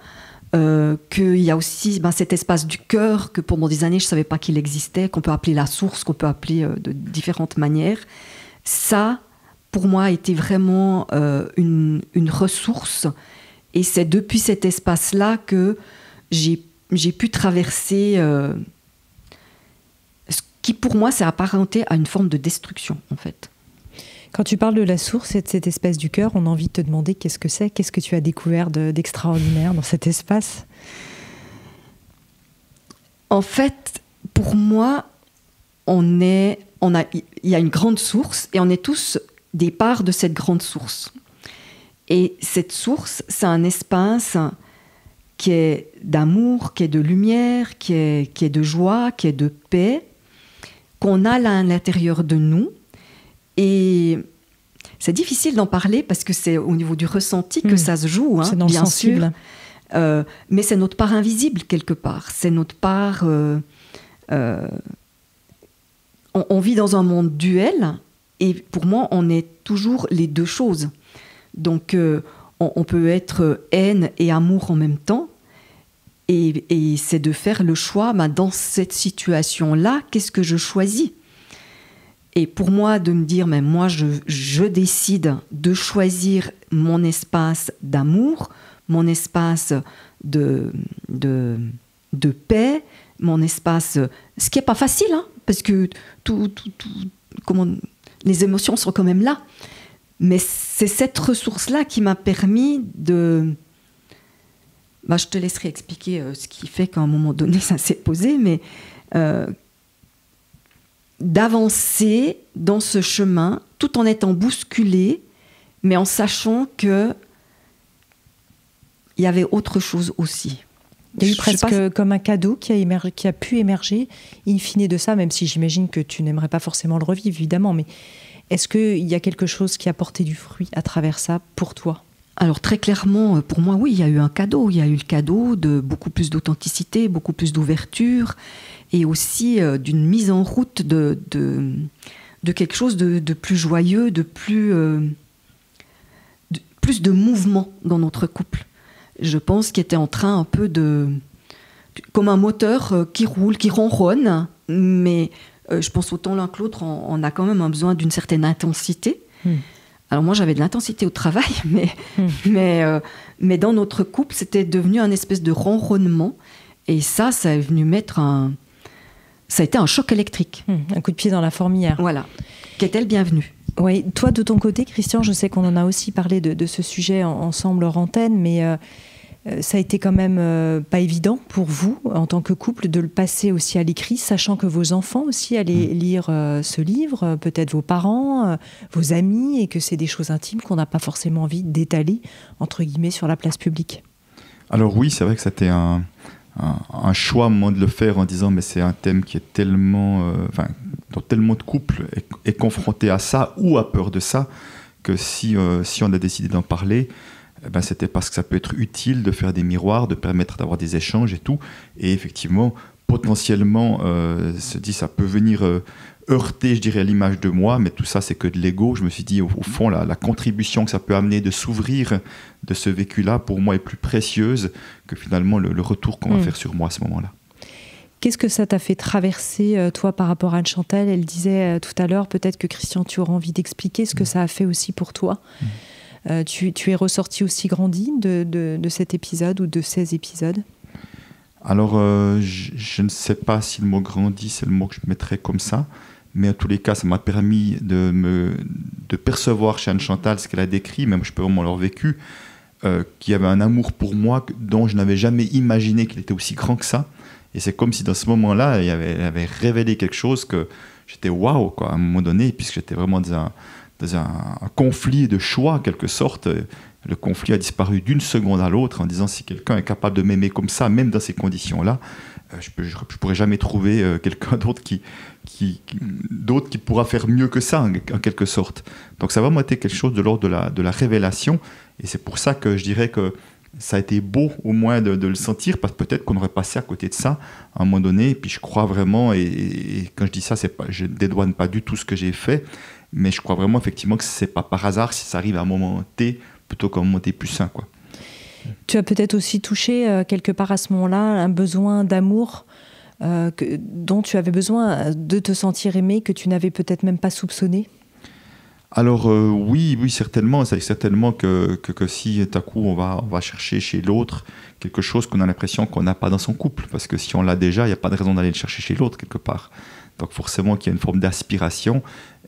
qu'il y a aussi cet espace du cœur que pendant des années je ne savais pas qu'il existait, qu'on peut appeler la source, qu'on peut appeler de différentes manières. Ça, pour moi, a été vraiment une ressource, et c'est depuis cet espace-là que j'ai pu traverser qui pour moi s'est apparenté à une forme de destruction en fait. Quand tu parles de la source et de cette espèce du cœur, on a envie de te demander qu'est-ce que c'est, qu'est-ce que tu as découvert d'extraordinaire dans cet espace? En fait, pour moi, il y a une grande source et on est tous des parts de cette grande source. Et cette source, c'est un espace qui est d'amour, qui est de lumière, qui est de joie, qui est de paix, qu'on a là à l'intérieur de nous. Et c'est difficile d'en parler parce que c'est au niveau du ressenti que ça se joue, hein, c'est dans bien le sensible. sûr. Mais c'est notre part invisible quelque part. C'est notre part... on vit dans un monde duel et pour moi, on est toujours les deux choses. Donc, on peut être haine et amour en même temps. Et c'est de faire le choix, dans cette situation-là, qu'est-ce que je choisis? Et pour moi, de me dire, mais moi, je décide de choisir mon espace d'amour, mon espace de paix, mon espace... Ce qui n'est pas facile, hein, parce que les émotions sont quand même là. Mais c'est cette ressource-là qui m'a permis de... je te laisserai expliquer ce qui fait qu'à un moment donné, ça s'est posé, mais d'avancer dans ce chemin tout en étant bousculé, mais en sachant qu'il y avait autre chose aussi. Il y a eu presque comme un cadeau qui a pu émerger in fine de ça, même si j'imagine que tu n'aimerais pas forcément le revivre, évidemment, mais est-ce qu'il y a quelque chose qui a porté du fruit à travers ça pour toi? Alors très clairement, pour moi, oui, il y a eu un cadeau. Il y a eu le cadeau de beaucoup plus d'authenticité, beaucoup plus d'ouverture et aussi d'une mise en route de quelque chose de plus joyeux, de plus de mouvement dans notre couple. Je pense qu'il était en train un peu comme un moteur qui roule, qui ronronne, mais je pense autant l'un que l'autre, on a quand même un besoin d'une certaine intensité. Alors moi, j'avais de l'intensité au travail, mais dans notre couple, c'était devenu un espèce de ronronnement. Et ça est venu ça a été un choc électrique. Un coup de pied dans la fourmilière. Voilà, qui était le bienvenu. Oui, toi, de ton côté, Christian, je sais qu'on en a aussi parlé de ce sujet ensemble hors antenne, mais ça a été quand même pas évident pour vous, en tant que couple, de le passer aussi à l'écrit, sachant que vos enfants aussi allaient lire ce livre, peut-être vos parents, vos amis, et que c'est des choses intimes qu'on n'a pas forcément envie d'étaler, entre guillemets, sur la place publique. Alors oui, c'est vrai que c'était un choix à un moment de le faire en disant mais c'est un thème qui est tellement... dont tellement de couples est confronté à ça ou a peur de ça, que si on a décidé d'en parler... c'était parce que ça peut être utile de faire des miroirs, de permettre d'avoir des échanges et tout. Et effectivement, potentiellement, ça peut venir heurter, je dirais, l'image de moi, mais tout ça, c'est que de l'ego. Je me suis dit, au fond, la contribution que ça peut amener de s'ouvrir de ce vécu-là, pour moi, est plus précieuse que finalement le retour qu'on va faire sur moi à ce moment-là. Qu'est-ce que ça t'a fait traverser, toi, par rapport à Anne-Chantal? Elle disait tout à l'heure, peut-être que Christian, tu auras envie d'expliquer ce que ça a fait aussi pour toi. Tu es ressorti aussi grandi de cet épisode ou de ces épisodes? Alors, je ne sais pas si le mot grandi, c'est le mot que je mettrais comme ça, mais en tous les cas, ça m'a permis de percevoir chez Anne-Chantal ce qu'elle a décrit, même je peux vraiment l'avoir vécu, qu'il y avait un amour pour moi dont je n'avais jamais imaginé qu'il était aussi grand que ça. Et c'est comme si dans ce moment-là, elle avait révélé quelque chose que j'étais waouh, quoi, à un moment donné, puisque j'étais vraiment dans un conflit de choix, en quelque sorte. Le conflit a disparu d'une seconde à l'autre en disant si quelqu'un est capable de m'aimer comme ça, même dans ces conditions-là, je pourrais jamais trouver quelqu'un d'autre qui pourra faire mieux que ça, en quelque sorte. Donc ça a vraiment été quelque chose de l'ordre de la révélation, et c'est pour ça que je dirais que ça a été beau au moins de le sentir, parce que peut-être qu'on aurait passé à côté de ça à un moment donné. Et puis je crois vraiment, et quand je dis ça, je ne dédouane pas du tout ce que j'ai fait, mais je crois vraiment effectivement que ce n'est pas par hasard si ça arrive à un moment T plutôt qu'à un moment T plus sain, quoi. Tu as peut-être aussi touché quelque part à ce moment-là un besoin d'amour dont tu avais besoin de te sentir aimé, que tu n'avais peut-être même pas soupçonné. Alors oui, certainement. C'est certainement que si tout à coup on va chercher chez l'autre quelque chose qu'on a l'impression qu'on n'a pas dans son couple, parce que si on l'a déjà, il n'y a pas de raison d'aller le chercher chez l'autre quelque part. Donc forcément qu'il y a une forme d'aspiration,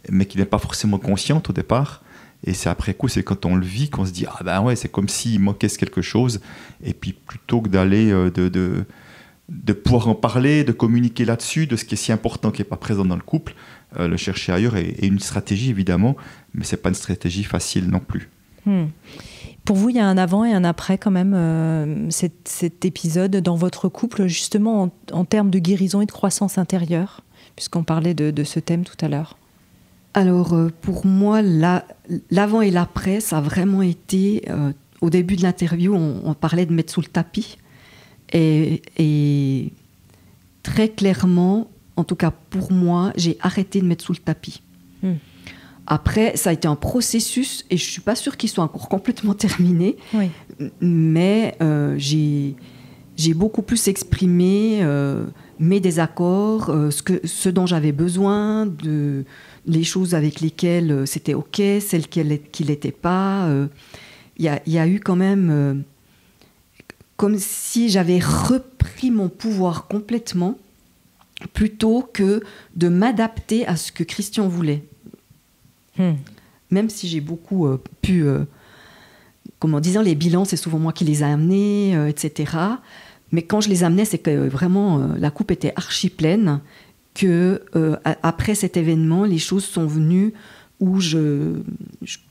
mais qui n'est pas forcément consciente au départ. Et c'est après coup, c'est quand on le vit qu'on se dit « Ah ben ouais, c'est comme s'il manquait quelque chose ». Et puis plutôt que d'aller, de pouvoir en parler, de communiquer là-dessus, de ce qui est si important qui n'est pas présent dans le couple, le chercher ailleurs est une stratégie évidemment, mais ce n'est pas une stratégie facile non plus. Pour vous, il y a un avant et un après quand même, cet épisode dans votre couple, justement en termes de guérison et de croissance intérieure, puisqu'on parlait de ce thème tout à l'heure. Alors, pour moi, l'avant et l'après, ça a vraiment été... au début de l'interview, on parlait de mettre sous le tapis. Et très clairement, en tout cas pour moi, j'ai arrêté de mettre sous le tapis. Après, ça a été un processus, et je ne suis pas sûre qu'il soit encore complètement terminé. Oui. Mais j'ai beaucoup plus exprimé mes désaccords, ce dont j'avais besoin, les choses avec lesquelles c'était OK, celles qui n'étaient pas. Il y a eu quand même... comme si j'avais repris mon pouvoir complètement, plutôt que de m'adapter à ce que Christian voulait. Même si j'ai beaucoup pu... comme en disant, les bilans, c'est souvent moi qui les ai amenés, etc. Mais quand je les amenais, c'est que vraiment, la coupe était archi pleine, que après cet événement, les choses sont venues où je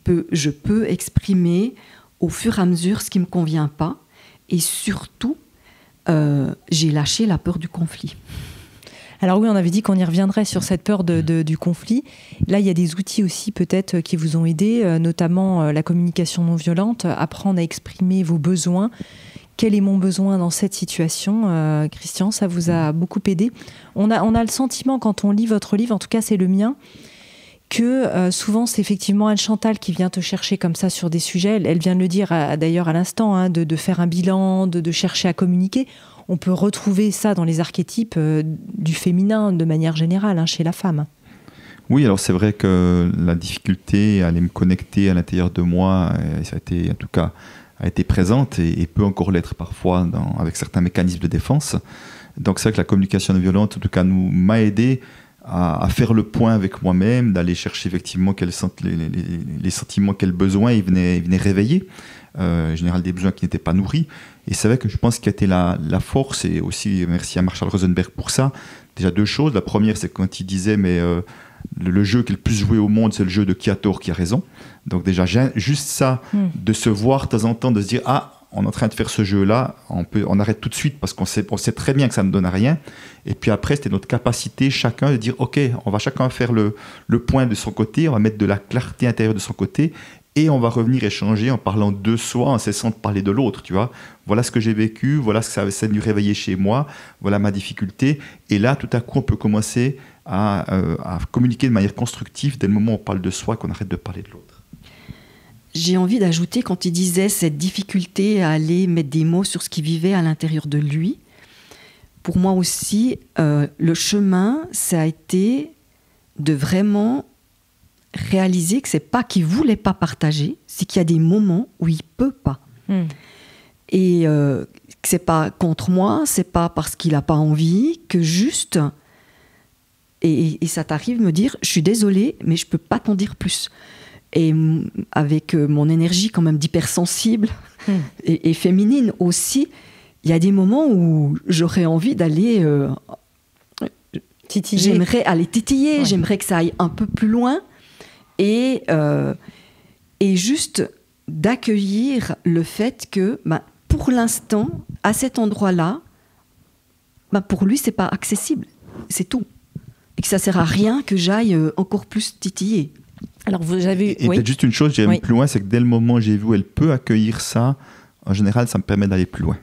peux exprimer au fur et à mesure ce qui ne me convient pas. Et surtout, j'ai lâché la peur du conflit. Alors oui, on avait dit qu'on y reviendrait sur cette peur du conflit. Là, il y a des outils aussi peut-être qui vous ont aidé, notamment la communication non violente, apprendre à exprimer vos besoins. Quel est mon besoin dans cette situation, Christian, ça vous a beaucoup aidé. On a le sentiment, quand on lit votre livre, en tout cas c'est le mien, que souvent c'est effectivement Anne-Chantal qui vient te chercher comme ça sur des sujets. Elle vient de le dire d'ailleurs à l'instant, de faire un bilan, de chercher à communiquer. On peut retrouver ça dans les archétypes du féminin de manière générale, chez la femme. Oui, alors c'est vrai que la difficulté à aller me connecter à l'intérieur de moi, ça a été, en tout cas, a été présente et peut encore l'être parfois avec certains mécanismes de défense. Donc c'est vrai que la communication non violente, en tout cas, m'a aidé à faire le point avec moi-même, d'aller chercher effectivement les sentiments, quels besoins ils venaient réveiller, en général des besoins qui n'étaient pas nourris. Et c'est vrai que je pense qu'il y a été la force, et aussi merci à Marshall Rosenberg pour ça. Déjà deux choses. La première, c'est quand il disait mais le jeu qui est le plus joué au monde, c'est le jeu de qui a tort, qui a raison. Donc déjà, juste ça, de se voir de temps en temps, de se dire ah, on est en train de faire ce jeu-là, on arrête tout de suite parce qu'on sait très bien que ça ne donne à rien. Et puis après, c'était notre capacité, chacun, de dire ok, on va chacun faire le point de son côté, on va mettre de la clarté intérieure de son côté, et on va revenir échanger en parlant de soi, en cessant de parler de l'autre, tu vois. Voilà ce que j'ai vécu, voilà ce que ça a dû réveiller chez moi, voilà ma difficulté. Et là, tout à coup, on peut commencer à communiquer de manière constructive dès le moment où on parle de soi, qu'on arrête de parler de l'autre. J'ai envie d'ajouter, quand il disait cette difficulté à aller mettre des mots sur ce qu'il vivait à l'intérieur de lui, pour moi aussi, le chemin, ça a été de vraiment réaliser que c'est pas qu'il voulait pas partager, c'est qu'il y a des moments où il peut pas. Et que c'est pas contre moi, c'est pas parce qu'il a pas envie, que juste... Et ça t'arrive de me dire, je suis désolée, mais je peux pas t'en dire plus. Et avec mon énergie quand même d'hypersensible et féminine aussi, il y a des moments où j'aurais envie d'aller... titiller. J'aimerais aller titiller, ouais. J'aimerais que ça aille un peu plus loin. Et juste d'accueillir le fait que, pour l'instant, à cet endroit-là, pour lui, c'est pas accessible. C'est tout. Et que ça sert à rien que j'aille encore plus titiller. Alors vous avez... Et peut-être juste une chose, j'irai plus loin, c'est que dès le moment où j'ai vu elle peut accueillir ça, en général, ça me permet d'aller plus loin.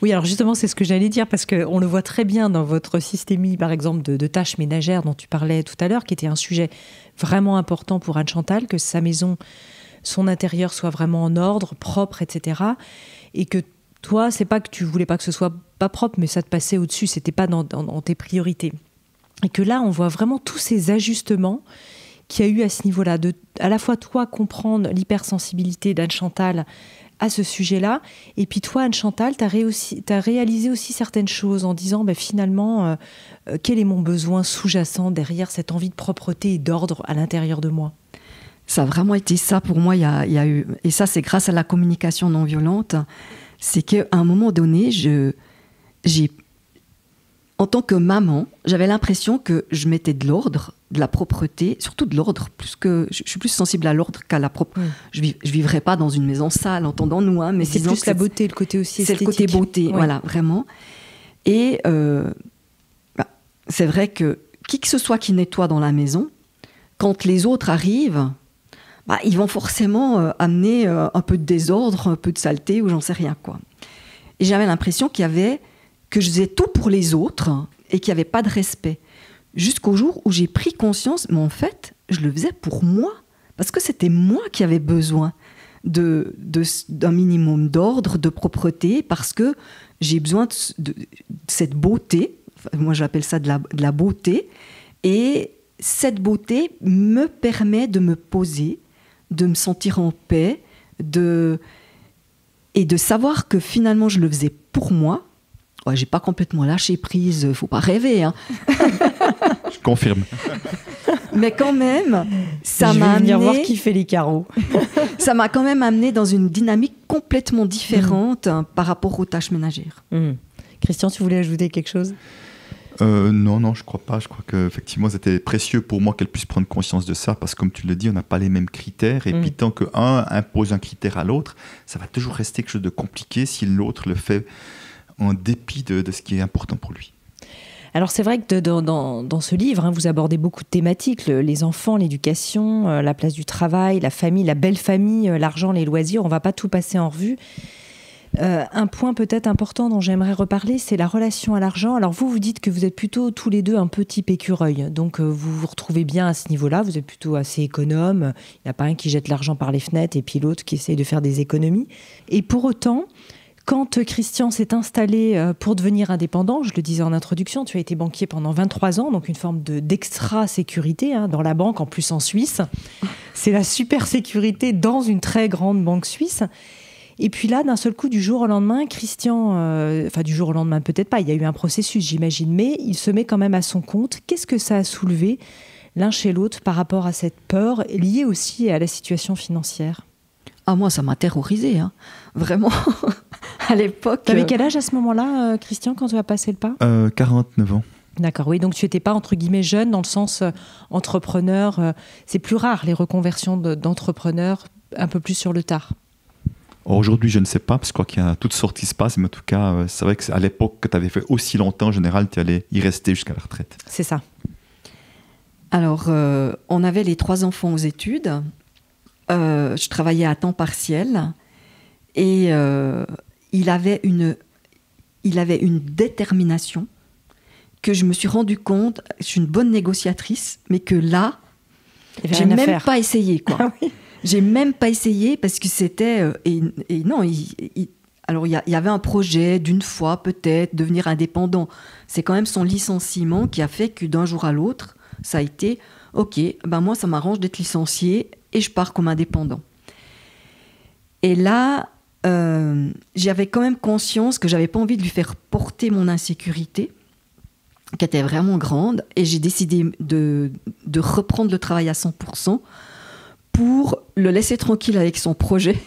Oui, alors justement, c'est ce que j'allais dire, parce qu'on le voit très bien dans votre systémie, par exemple, de tâches ménagères dont tu parlais tout à l'heure, qui était un sujet vraiment important pour Anne-Chantal, que sa maison, son intérieur soit vraiment en ordre, propre, etc. Et que toi, c'est pas que tu voulais pas que ce soit pas propre, mais ça te passait au-dessus, c'était pas dans tes priorités. Et que là, on voit vraiment tous ces ajustements qu'il y a eu à ce niveau-là, à la fois toi comprendre l'hypersensibilité d'Anne-Chantal à ce sujet-là. Et puis toi, Anne-Chantal, tu as réalisé aussi certaines choses en disant finalement, quel est mon besoin sous-jacent derrière cette envie de propreté et d'ordre à l'intérieur de moi? Ça a vraiment été ça pour moi. Il y a eu, et ça, c'est grâce à la communication non violente. C'est qu'à un moment donné, en tant que maman, j'avais l'impression que je mettais de l'ordre, de la propreté, surtout de l'ordre, je suis plus sensible à l'ordre qu'à la propreté. Je vivrais pas dans une maison sale, entendons-nous, hein, mais c'est plus la beauté, le côté aussi esthétique. C'est le côté beauté, voilà, vraiment. Et c'est vrai que qui que ce soit qui nettoie dans la maison, quand les autres arrivent, ils vont forcément amener un peu de désordre, un peu de saleté, ou j'en sais rien, quoi. Et j'avais l'impression que je faisais tout pour les autres et qu'il n'y avait pas de respect. Jusqu'au jour où j'ai pris conscience, mais en fait, je le faisais pour moi. Parce que c'était moi qui avais besoin d'un minimum d'ordre, de propreté, parce que j'ai besoin de cette beauté. Moi, j'appelle ça de la beauté. Et cette beauté me permet de me poser, de me sentir en paix, et de savoir que finalement, je le faisais pour moi. Ouais, j'ai pas complètement lâché prise, faut pas rêver, hein. Je confirme. Mais quand même, ça m'a m'a amené... Je vais venir voir amené... qui fait les carreaux. Ça m'a quand même amené dans une dynamique complètement différente par rapport aux tâches ménagères. Christian, tu voulais ajouter quelque chose ? Non, je crois pas. Je crois qu'effectivement, c'était précieux pour moi qu'elle puisse prendre conscience de ça, parce que comme tu le dis, on n'a pas les mêmes critères. Et puis tant qu'un impose un critère à l'autre, ça va toujours rester quelque chose de compliqué si l'autre le fait en dépit de ce qui est important pour lui. Alors c'est vrai que dans ce livre, vous abordez beaucoup de thématiques, les enfants, l'éducation, la place du travail, la famille, la belle famille, l'argent, les loisirs. On ne va pas tout passer en revue. Un point peut-être important dont j'aimerais reparler, c'est la relation à l'argent. Alors vous dites que vous êtes plutôt tous les deux un peu type écureuil, donc vous vous retrouvez bien à ce niveau-là, vous êtes plutôt assez économe, il n'y a pas un qui jette l'argent par les fenêtres et puis l'autre qui essaye de faire des économies. Et pour autant, quand Christian s'est installé pour devenir indépendant, je le disais en introduction, tu as été banquier pendant 23 ans, donc une forme d'extra-sécurité dans la banque, en plus en Suisse. C'est la super sécurité dans une très grande banque suisse. Et puis là, d'un seul coup, du jour au lendemain, Christian, du jour au lendemain, peut-être pas, il y a eu un processus, j'imagine, mais il se met quand même à son compte. Qu'est-ce que ça a soulevé l'un chez l'autre par rapport à cette peur liée aussi à la situation financière ? Ah, moi, ça m'a terrorisée, hein. Vraiment. À l'époque... T'avais quel âge à ce moment-là, Christian, quand tu as passé le pas ? 49 ans. D'accord, oui. Donc, tu n'étais pas, entre guillemets, jeune, dans le sens entrepreneur. C'est plus rare, les reconversions d'entrepreneurs, un peu plus sur le tard. Aujourd'hui, je ne sais pas, parce que je crois qu'il y a toutes sortes qui se passent, mais en tout cas, c'est vrai qu'à l'époque que tu avais fait aussi longtemps, en général, tu allais y rester jusqu'à la retraite. C'est ça. Alors, on avait les 3 enfants aux études. Je travaillais à temps partiel et il avait une détermination que je me suis rendu compte. Je suis une bonne négociatrice, mais que là, j'ai même pas essayé, quoi. Ah oui. J'ai même pas essayé parce que c'était alors il y avait un projet d'une fois peut-être devenir indépendant. C'est quand même son licenciement qui a fait que d'un jour à l'autre, ça a été ok. Moi ça m'arrange d'être licenciée et je pars comme indépendant. Et là, j'avais quand même conscience que j'avais pas envie de lui faire porter mon insécurité, qui était vraiment grande, et j'ai décidé de reprendre le travail à 100%. Pour le laisser tranquille avec son projet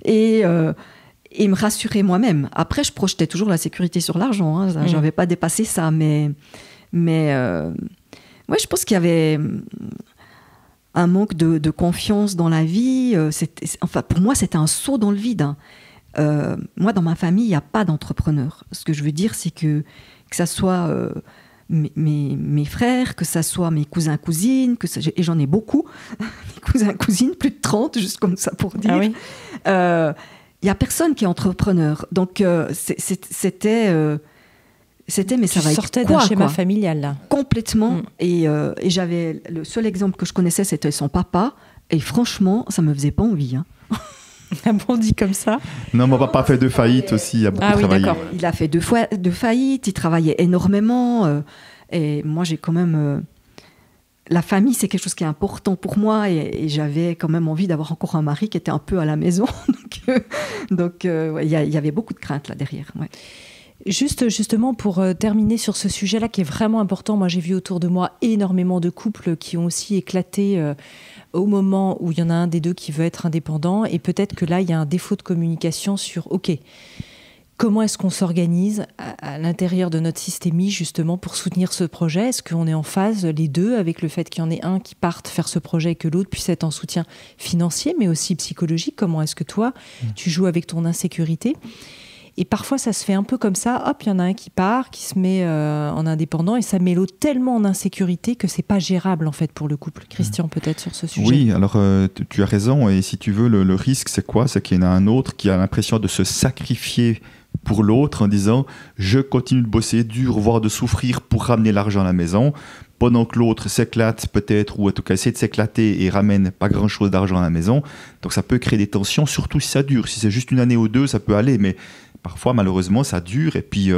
et me rassurer moi-même. Après, je projetais toujours la sécurité sur l'argent. Hein. Je n'avais pas dépassé ça. Mais je pense qu'il y avait un manque de confiance dans la vie. Pour moi, c'était un saut dans le vide. Hein. Moi, dans ma famille, il n'y a pas d'entrepreneur. Ce que je veux dire, c'est que ça soit... mes frères, que ça soit mes cousins, cousines, et j'en ai beaucoup, mes cousins, cousines, plus de 30, juste comme ça pour dire. Ah oui. Il n'y a personne qui est entrepreneur. Donc, c'était mais ça va être quoi ? Tu sortais d'un schéma familial, là. Complètement. Et j'avais... Le seul exemple que je connaissais, c'était son papa. Et franchement, ça ne me faisait pas envie, hein. Ah bon, dit comme ça ? Non, mon papa a fait 2 faillites aussi, il a beaucoup travaillé. D'accord. Il a fait 2 fois 2 faillites, il travaillait énormément. Et moi, j'ai quand même... la famille, c'est quelque chose qui est important pour moi. Et j'avais quand même envie d'avoir encore un mari qui était un peu à la maison. Donc, Donc, il y avait beaucoup de craintes là derrière. Ouais. Justement, pour terminer sur ce sujet-là qui est vraiment important, moi j'ai vu autour de moi énormément de couples qui ont aussi éclaté au moment où il y en a un des deux qui veut être indépendant, et peut-être que là il y a un défaut de communication sur comment est-ce qu'on s'organise à l'intérieur de notre systémie justement pour soutenir ce projet? Est-ce qu'on est en phase les deux avec le fait qu'il y en ait un qui parte faire ce projet et que l'autre puisse être en soutien financier mais aussi psychologique? Comment est-ce que toi tu joues avec ton insécurité? Et parfois, ça se fait un peu comme ça. Hop, il y en a un qui part, qui se met en indépendant, et ça met l'autre tellement en insécurité que c'est pas gérable en fait pour le couple. Christian, peut-être sur ce sujet. Oui, alors tu as raison. Et si tu veux, le risque, c'est quoi? C'est qu'il y en a un autre qui a l'impression de se sacrifier pour l'autre en disant « je continue de bosser dur, voire de souffrir pour ramener l'argent à la maison », pendant que l'autre s'éclate peut-être, ou en tout cas essaie de s'éclater et ramène pas grand-chose d'argent à la maison. Donc ça peut créer des tensions, surtout si ça dure. Si c'est juste une année ou deux, ça peut aller, mais parfois, malheureusement, ça dure. Et puis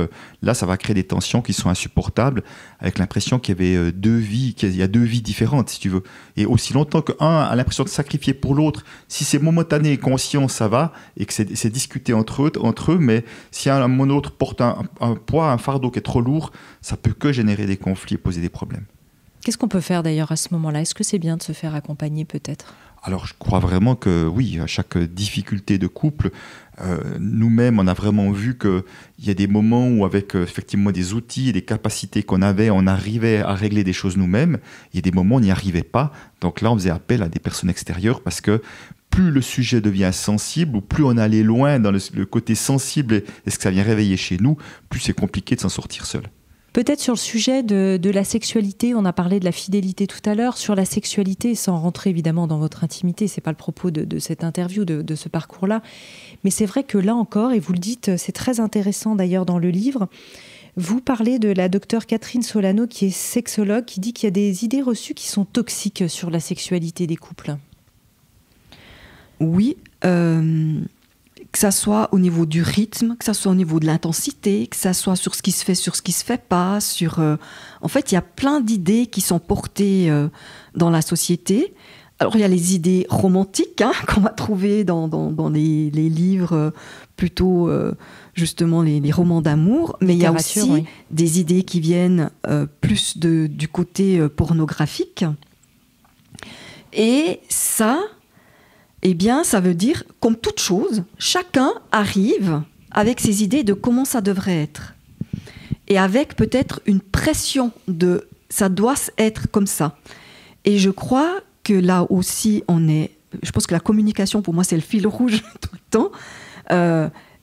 là, ça va créer des tensions qui sont insupportables, avec l'impression qu'il y avait deux vies, qu'il y a deux vies différentes, si tu veux. Et aussi longtemps qu'un a l'impression de sacrifier pour l'autre, si c'est momentané et conscient, ça va, et que c'est discuté entre eux, mais si un autre porte un poids, un fardeau qui est trop lourd, ça peut que générer des conflits et poser des problèmes. Qu'est-ce qu'on peut faire d'ailleurs à ce moment-là? Est-ce que c'est bien de se faire accompagner peut-être? Alors, je crois vraiment que oui, à chaque difficulté de couple, nous-mêmes, on a vraiment vu qu'il y a des moments où, avec effectivement des outils et des capacités qu'on avait, on arrivait à régler des choses nous-mêmes. Il y a des moments où on n'y arrivait pas. Donc là, on faisait appel à des personnes extérieures parce que plus le sujet devient sensible, ou plus on allait loin dans le côté sensible et ce que ça vient réveiller chez nous, plus c'est compliqué de s'en sortir seul. Peut-être sur le sujet de la sexualité, on a parlé de la fidélité tout à l'heure, sur la sexualité, sans rentrer évidemment dans votre intimité, c'est pas le propos de cette interview, de ce parcours-là, mais c'est vrai que là encore, et vous le dites, c'est très intéressant d'ailleurs dans le livre, vous parlez de la docteure Catherine Solano, qui est sexologue, qui dit qu'il y a des idées reçues qui sont toxiques sur la sexualité des couples. Oui, que ça soit au niveau du rythme, que ça soit au niveau de l'intensité, que ça soit sur ce qui se fait, sur ce qui se fait pas, En fait, il y a plein d'idées qui sont portées dans la société. Alors, il y a les idées romantiques qu'on va trouver dans les livres, plutôt justement les romans d'amour, mais il y a aussi des idées qui viennent plus du côté pornographique. Et ça... Eh bien, ça veut dire, comme toute chose, chacun arrive avec ses idées de comment ça devrait être. Et avec peut-être une pression de « ça doit être comme ça ». Et je crois que là aussi, je pense que la communication, pour moi, c'est le fil rouge tout le temps.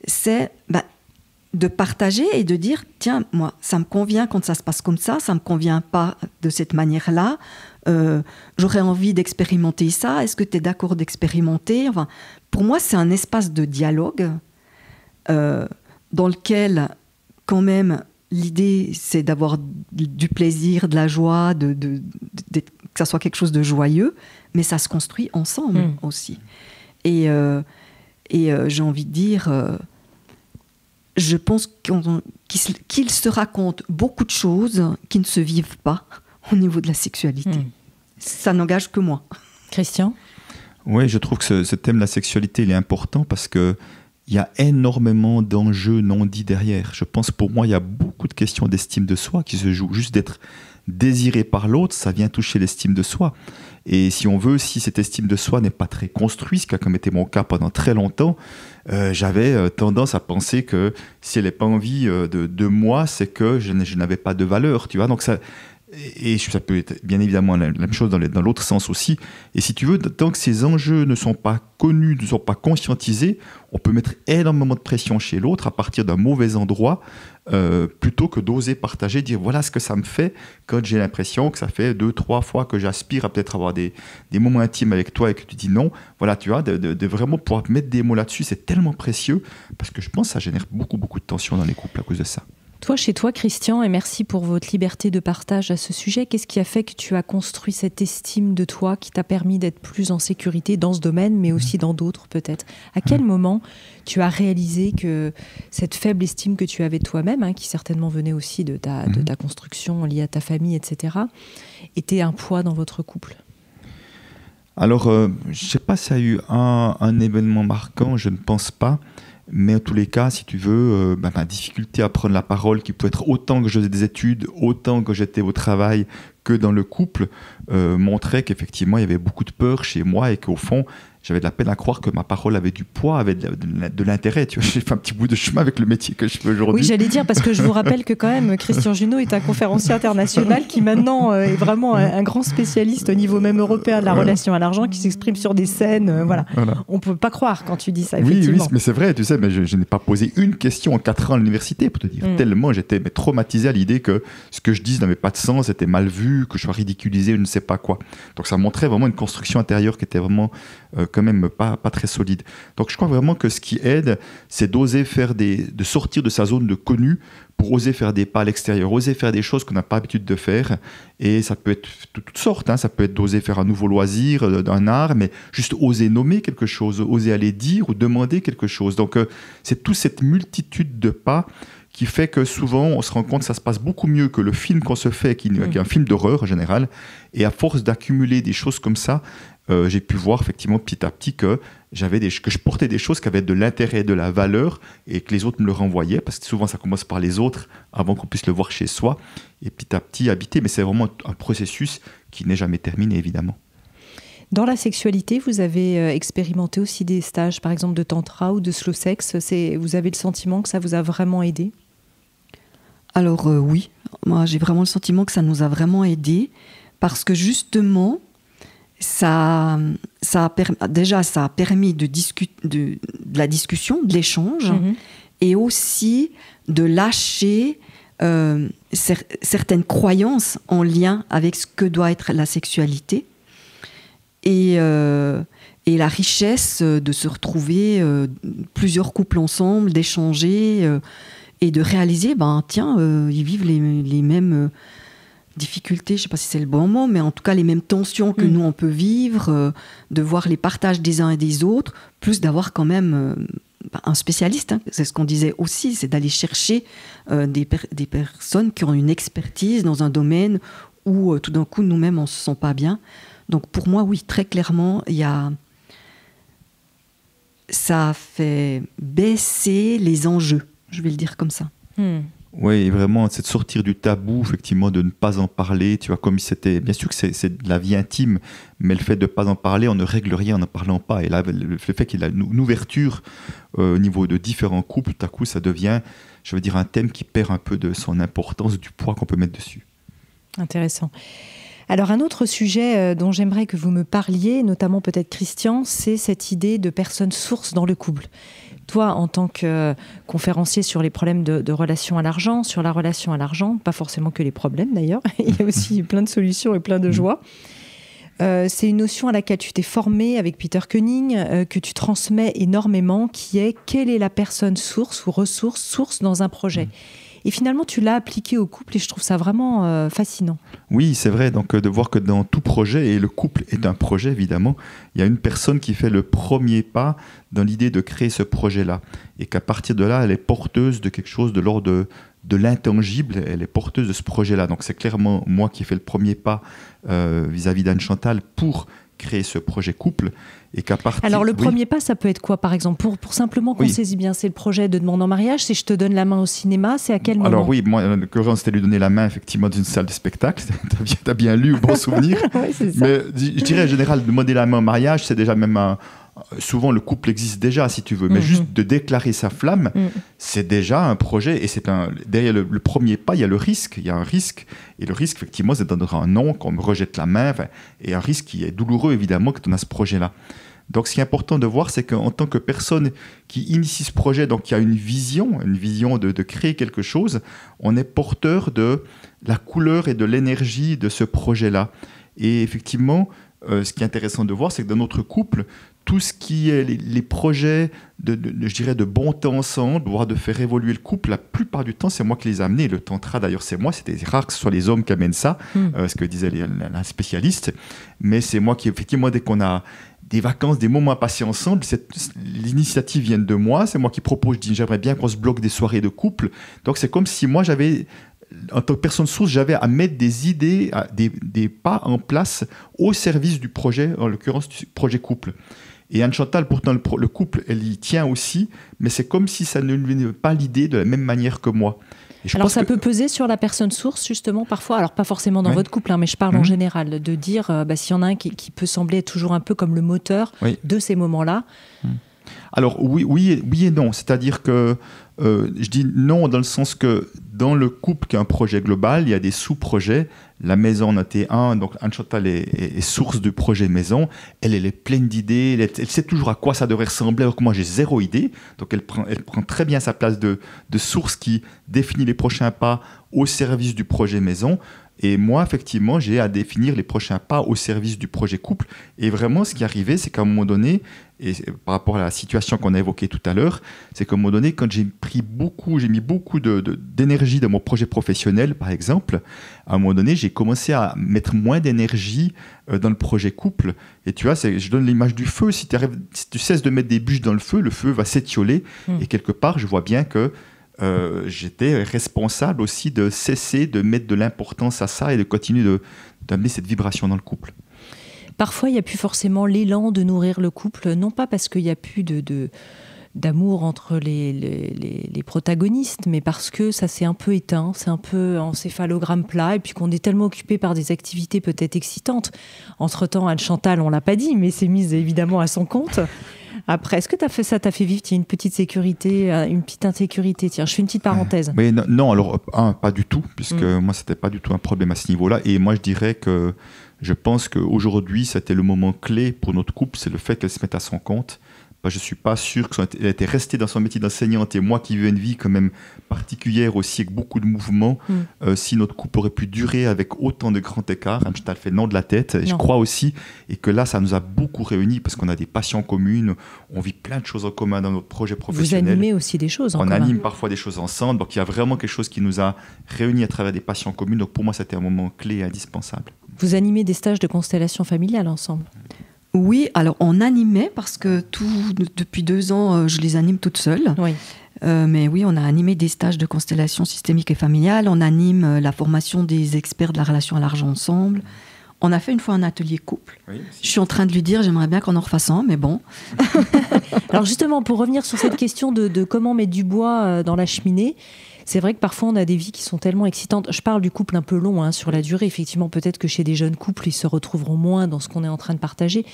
C'est de partager et de dire « tiens, moi, ça me convient quand ça se passe comme ça me convient pas de cette manière-là ». J'aurais envie d'expérimenter ça. Est-ce que tu es d'accord d'expérimenter? Enfin, pour moi, c'est un espace de dialogue dans lequel, quand même, l'idée, c'est d'avoir du plaisir, de la joie, que ça soit quelque chose de joyeux, mais ça se construit ensemble aussi. Et j'ai envie de dire, je pense qu'il se raconte beaucoup de choses qui ne se vivent pas au niveau de la sexualité. Ça n'engage que moi. Christian? Oui, je trouve que ce thème de la sexualité, il est important parce qu'il y a énormément d'enjeux non dits derrière. Je pense, pour moi, il y a beaucoup de questions d'estime de soi qui se jouent. Juste d'être désiré par l'autre, ça vient toucher l'estime de soi. Et si on veut, si cette estime de soi n'est pas très construite, ce qui a comme été mon cas pendant très longtemps, j'avais tendance à penser que si elle n'est pas envie de moi, c'est que je n'avais pas de valeur, tu vois. Donc ça peut être bien évidemment la même chose dans l'autre sens aussi. Et si tu veux, tant que ces enjeux ne sont pas connus, ne sont pas conscientisés, on peut mettre énormément de pression chez l'autre à partir d'un mauvais endroit, plutôt que d'oser partager, dire voilà ce que ça me fait quand j'ai l'impression que ça fait 2-3 fois que j'aspire à peut-être avoir des moments intimes avec toi et que tu dis non. Voilà, tu vois, de vraiment pouvoir mettre des mots là-dessus, c'est tellement précieux parce que je pense que ça génère beaucoup de tension dans les couples à cause de ça. Toi, chez toi, Christian, et merci pour votre liberté de partage à ce sujet, qu'est-ce qui a fait que tu as construit cette estime de toi qui t'a permis d'être plus en sécurité dans ce domaine, mais aussi dans d'autres peut-être? À quel moment tu as réalisé que cette faible estime que tu avais de toi-même, qui certainement venait aussi de ta construction liée à ta famille, etc., était un poids dans votre couple? Alors, je ne sais pas s'il y a eu un événement marquant, je ne pense pas. Mais en tous les cas, si tu veux, ma difficulté à prendre la parole, qui peut être autant que je faisais des études, autant que j'étais au travail, que dans le couple, montrait qu'effectivement, il y avait beaucoup de peur chez moi et qu'au fond, j'avais de la peine à croire que ma parole avait du poids, avait de l'intérêt. Tu vois, j'ai fait un petit bout de chemin avec le métier que je fais aujourd'hui. Oui, j'allais dire, parce que je vous rappelle que quand même, Christian Junod est un conférencier international qui maintenant est vraiment un grand spécialiste au niveau même européen de la relation à l'argent, qui s'exprime sur des scènes. Voilà. On ne peut pas croire quand tu dis ça, effectivement. Oui, mais c'est vrai, tu sais, mais je n'ai pas posé une question en 4 ans à l'université, pour te dire. Tellement j'étais traumatisé à l'idée que ce que je dis n'avait pas de sens, était mal vu, que je sois ridiculisé, je ne sais pas quoi. Donc ça montrait vraiment une construction intérieure qui était vraiment quand même pas très solide. Donc je crois vraiment que ce qui aide, c'est d'oser de sortir de sa zone de connu pour oser faire des pas à l'extérieur, oser faire des choses qu'on n'a pas l'habitude de faire. Et ça peut être de toutes sortes, hein. Ça peut être d'oser faire un nouveau loisir, d'un art, mais juste oser nommer quelque chose, oser aller dire ou demander quelque chose. Donc c'est toute cette multitude de pas qui fait que souvent on se rend compte que ça se passe beaucoup mieux que le film qu'on se fait, qui est un film d'horreur en général. Et à force d'accumuler des choses comme ça, j'ai pu voir effectivement petit à petit que je portais des choses qui avaient de l'intérêt, de la valeur, et que les autres me le renvoyaient, parce que souvent ça commence par les autres avant qu'on puisse le voir chez soi, et petit à petit habiter. Mais c'est vraiment un processus qui n'est jamais terminé, évidemment. Dans la sexualité, vous avez expérimenté aussi des stages, par exemple de tantra ou de slow sex. Vous avez le sentiment que ça vous a vraiment aidé ? Alors oui, moi j'ai vraiment le sentiment que ça nous a vraiment aidé, parce que justement, ça a permis de la discussion, de l'échange, et aussi de lâcher certaines croyances en lien avec ce que doit être la sexualité, et la richesse de se retrouver plusieurs couples ensemble, d'échanger et de réaliser, ils vivent les mêmes difficultés, je ne sais pas si c'est le bon mot, mais en tout cas les mêmes tensions que nous on peut vivre, de voir les partages des uns et des autres, plus d'avoir quand même un spécialiste, hein. C'est ce qu'on disait aussi, c'est d'aller chercher des personnes qui ont une expertise dans un domaine où tout d'un coup nous-mêmes on ne se sent pas bien. Donc pour moi, oui, très clairement, ça fait baisser les enjeux, je vais le dire comme ça. Oui, vraiment, c'est de sortir du tabou, effectivement, de ne pas en parler. Tu vois, comme si c'était... Bien sûr que c'est de la vie intime, mais le fait de ne pas en parler, on ne règle rien en n'en parlant pas. Et là, le fait qu'il y a une ouverture au niveau de différents couples, tout à coup, ça devient, je veux dire, un thème qui perd un peu de son importance, du poids qu'on peut mettre dessus. Intéressant. Alors, un autre sujet dont j'aimerais que vous me parliez, notamment peut-être Christian, c'est cette idée de personne source dans le couple. Toi, en tant que conférencier sur les problèmes de relation à l'argent, sur la relation à l'argent, pas forcément que les problèmes d'ailleurs, il y a aussi plein de solutions et plein de joies. C'est une notion à laquelle tu t'es formé avec Peter Koenig, que tu transmets énormément, qui est quelle est la personne source ou ressource source dans un projet. Et finalement, tu l'as appliqué au couple et je trouve ça vraiment fascinant. Oui, c'est vrai. Donc, de voir que dans tout projet, et le couple est un projet, évidemment, il y a une personne qui fait le premier pas dans l'idée de créer ce projet-là. Et qu'à partir de là, elle est porteuse de quelque chose de l'ordre de l'intangible. Elle est porteuse de ce projet-là. Donc, c'est clairement moi qui ai fait le premier pas vis-à-vis d'Anne Chantal pour créer ce projet couple. Et qu'à partir... Alors le premier pas, ça peut être quoi par exemple, pour simplement qu'on saisit bien, c'est le projet de demande en mariage, c'est je te donne la main au cinéma, c'est à quel moment? Alors oui, moi en l'occurrence c'était lui donner la main effectivement dans une salle de spectacle, t'as bien lu, bon souvenir. Oui, c'est ça. Mais je dirais en général, demander la main au mariage, c'est déjà même souvent le couple existe déjà si tu veux, mais juste de déclarer sa flamme, c'est déjà un projet, et c'est derrière le premier pas, il y a le risque, il y a un risque, et le risque effectivement c'est de donner un non, qu'on me rejette la main, et un risque qui est douloureux évidemment quand on a ce projet-là. Donc ce qui est important de voir, c'est qu'en tant que personne qui initie ce projet, donc il y a une vision de créer quelque chose, on est porteur de la couleur et de l'énergie de ce projet-là. Et effectivement, ce qui est intéressant de voir, c'est que dans notre couple, tout ce qui est les projets je dirais de bon temps ensemble, voire de faire évoluer le couple, la plupart du temps, c'est moi qui les ai amenés. Le tantra, d'ailleurs, c'est moi. C'était rare que ce soit les hommes qui amènent ça, ce que disait la spécialiste. Mais c'est moi qui, effectivement, dès qu'on a des vacances, des moments à passer ensemble, l'initiative vient de moi. C'est moi qui propose, je dis, j'aimerais bien qu'on se bloque des soirées de couple. Donc, c'est comme si moi, j'avais en tant que personne source, j'avais à mettre des idées, des pas en place au service du projet, en l'occurrence du projet couple. Et Anne-Chantal, pourtant, le couple, elle y tient aussi, mais c'est comme si ça ne lui venait pas l'idée de la même manière que moi. Alors ça peut peser sur la personne source, justement, parfois, alors pas forcément dans votre couple, mais je parle en général, de dire, s'il y en a un qui peut sembler être toujours un peu comme le moteur de ces moments-là. Alors oui et non, c'est-à-dire que je dis non dans le sens que dans le couple qui est un projet global, il y a des sous-projets. La maison en était un, donc Anne-Chantal est source du projet maison. Elle est pleine d'idées, elle sait toujours à quoi ça devrait ressembler, alors que moi j'ai zéro idée. Donc elle prend très bien sa place de source qui définit les prochains pas au service du projet maison. Et moi, effectivement, j'ai à définir les prochains pas au service du projet couple. Et vraiment, ce qui arrivait, c'est qu'à un moment donné, et par rapport à la situation qu'on a évoquée tout à l'heure, c'est qu'à un moment donné, quand j'ai mis beaucoup d'énergie dans mon projet professionnel, par exemple, à un moment donné, j'ai commencé à mettre moins d'énergie dans le projet couple. Et tu vois, je donne l'image du feu. Si tu cesses de mettre des bûches dans le feu va s'étioler. Et quelque part, je vois bien que j'étais responsable aussi de cesser de mettre de l'importance à ça et de continuer d'amener cette vibration dans le couple. Parfois, il n'y a plus forcément l'élan de nourrir le couple, non pas parce qu'il n'y a plus d'amour entre les protagonistes, mais parce que ça s'est un peu éteint, c'est un peu encéphalogramme plat, et puis qu'on est tellement occupé par des activités peut-être excitantes. Entre-temps, Anne-Chantal, on ne l'a pas dit, mais s'est mise évidemment à son compte. Après, est-ce que ça t'a fait vivre une petite sécurité, une petite insécurité? Tiens, je fais une petite parenthèse. Mais non, alors, pas du tout, puisque moi, c'était pas du tout un problème à ce niveau-là. Et moi, je dirais que je pense qu'aujourd'hui, c'était le moment clé pour notre couple, c'est le fait qu'elle se mette à son compte. Je ne suis pas sûr qu'elle était restée dans son métier d'enseignante, et moi qui vis une vie quand même particulière aussi, avec beaucoup de mouvements, si notre couple aurait pu durer avec autant de grands écarts. Anne-Chantal fait non de la tête, et je crois aussi, et que là ça nous a beaucoup réunis parce qu'on a des passions communes, on vit plein de choses en commun dans notre projet professionnel. Vous animez aussi des choses en commun. On anime parfois des choses ensemble, donc il y a vraiment quelque chose qui nous a réunis à travers des passions communes, donc pour moi c'était un moment clé et indispensable. Vous animez des stages de constellation familiale ensemble? Oui, alors on animait parce que depuis 2 ans, je les anime toute seule. Oui. Mais oui, on a animé des stages de constellation systémique et familiale. On anime la formation des experts de la relation à l'argent ensemble. On a fait une fois un atelier couple. Oui, je suis en train de lui dire, j'aimerais bien qu'on en refasse un, mais bon. Alors justement, pour revenir sur cette question de comment mettre du bois dans la cheminée, c'est vrai que parfois on a des vies qui sont tellement excitantes. Je parle du couple un peu long sur la durée. Effectivement, peut-être que chez des jeunes couples, ils se retrouveront moins dans ce qu'on est en train de partager.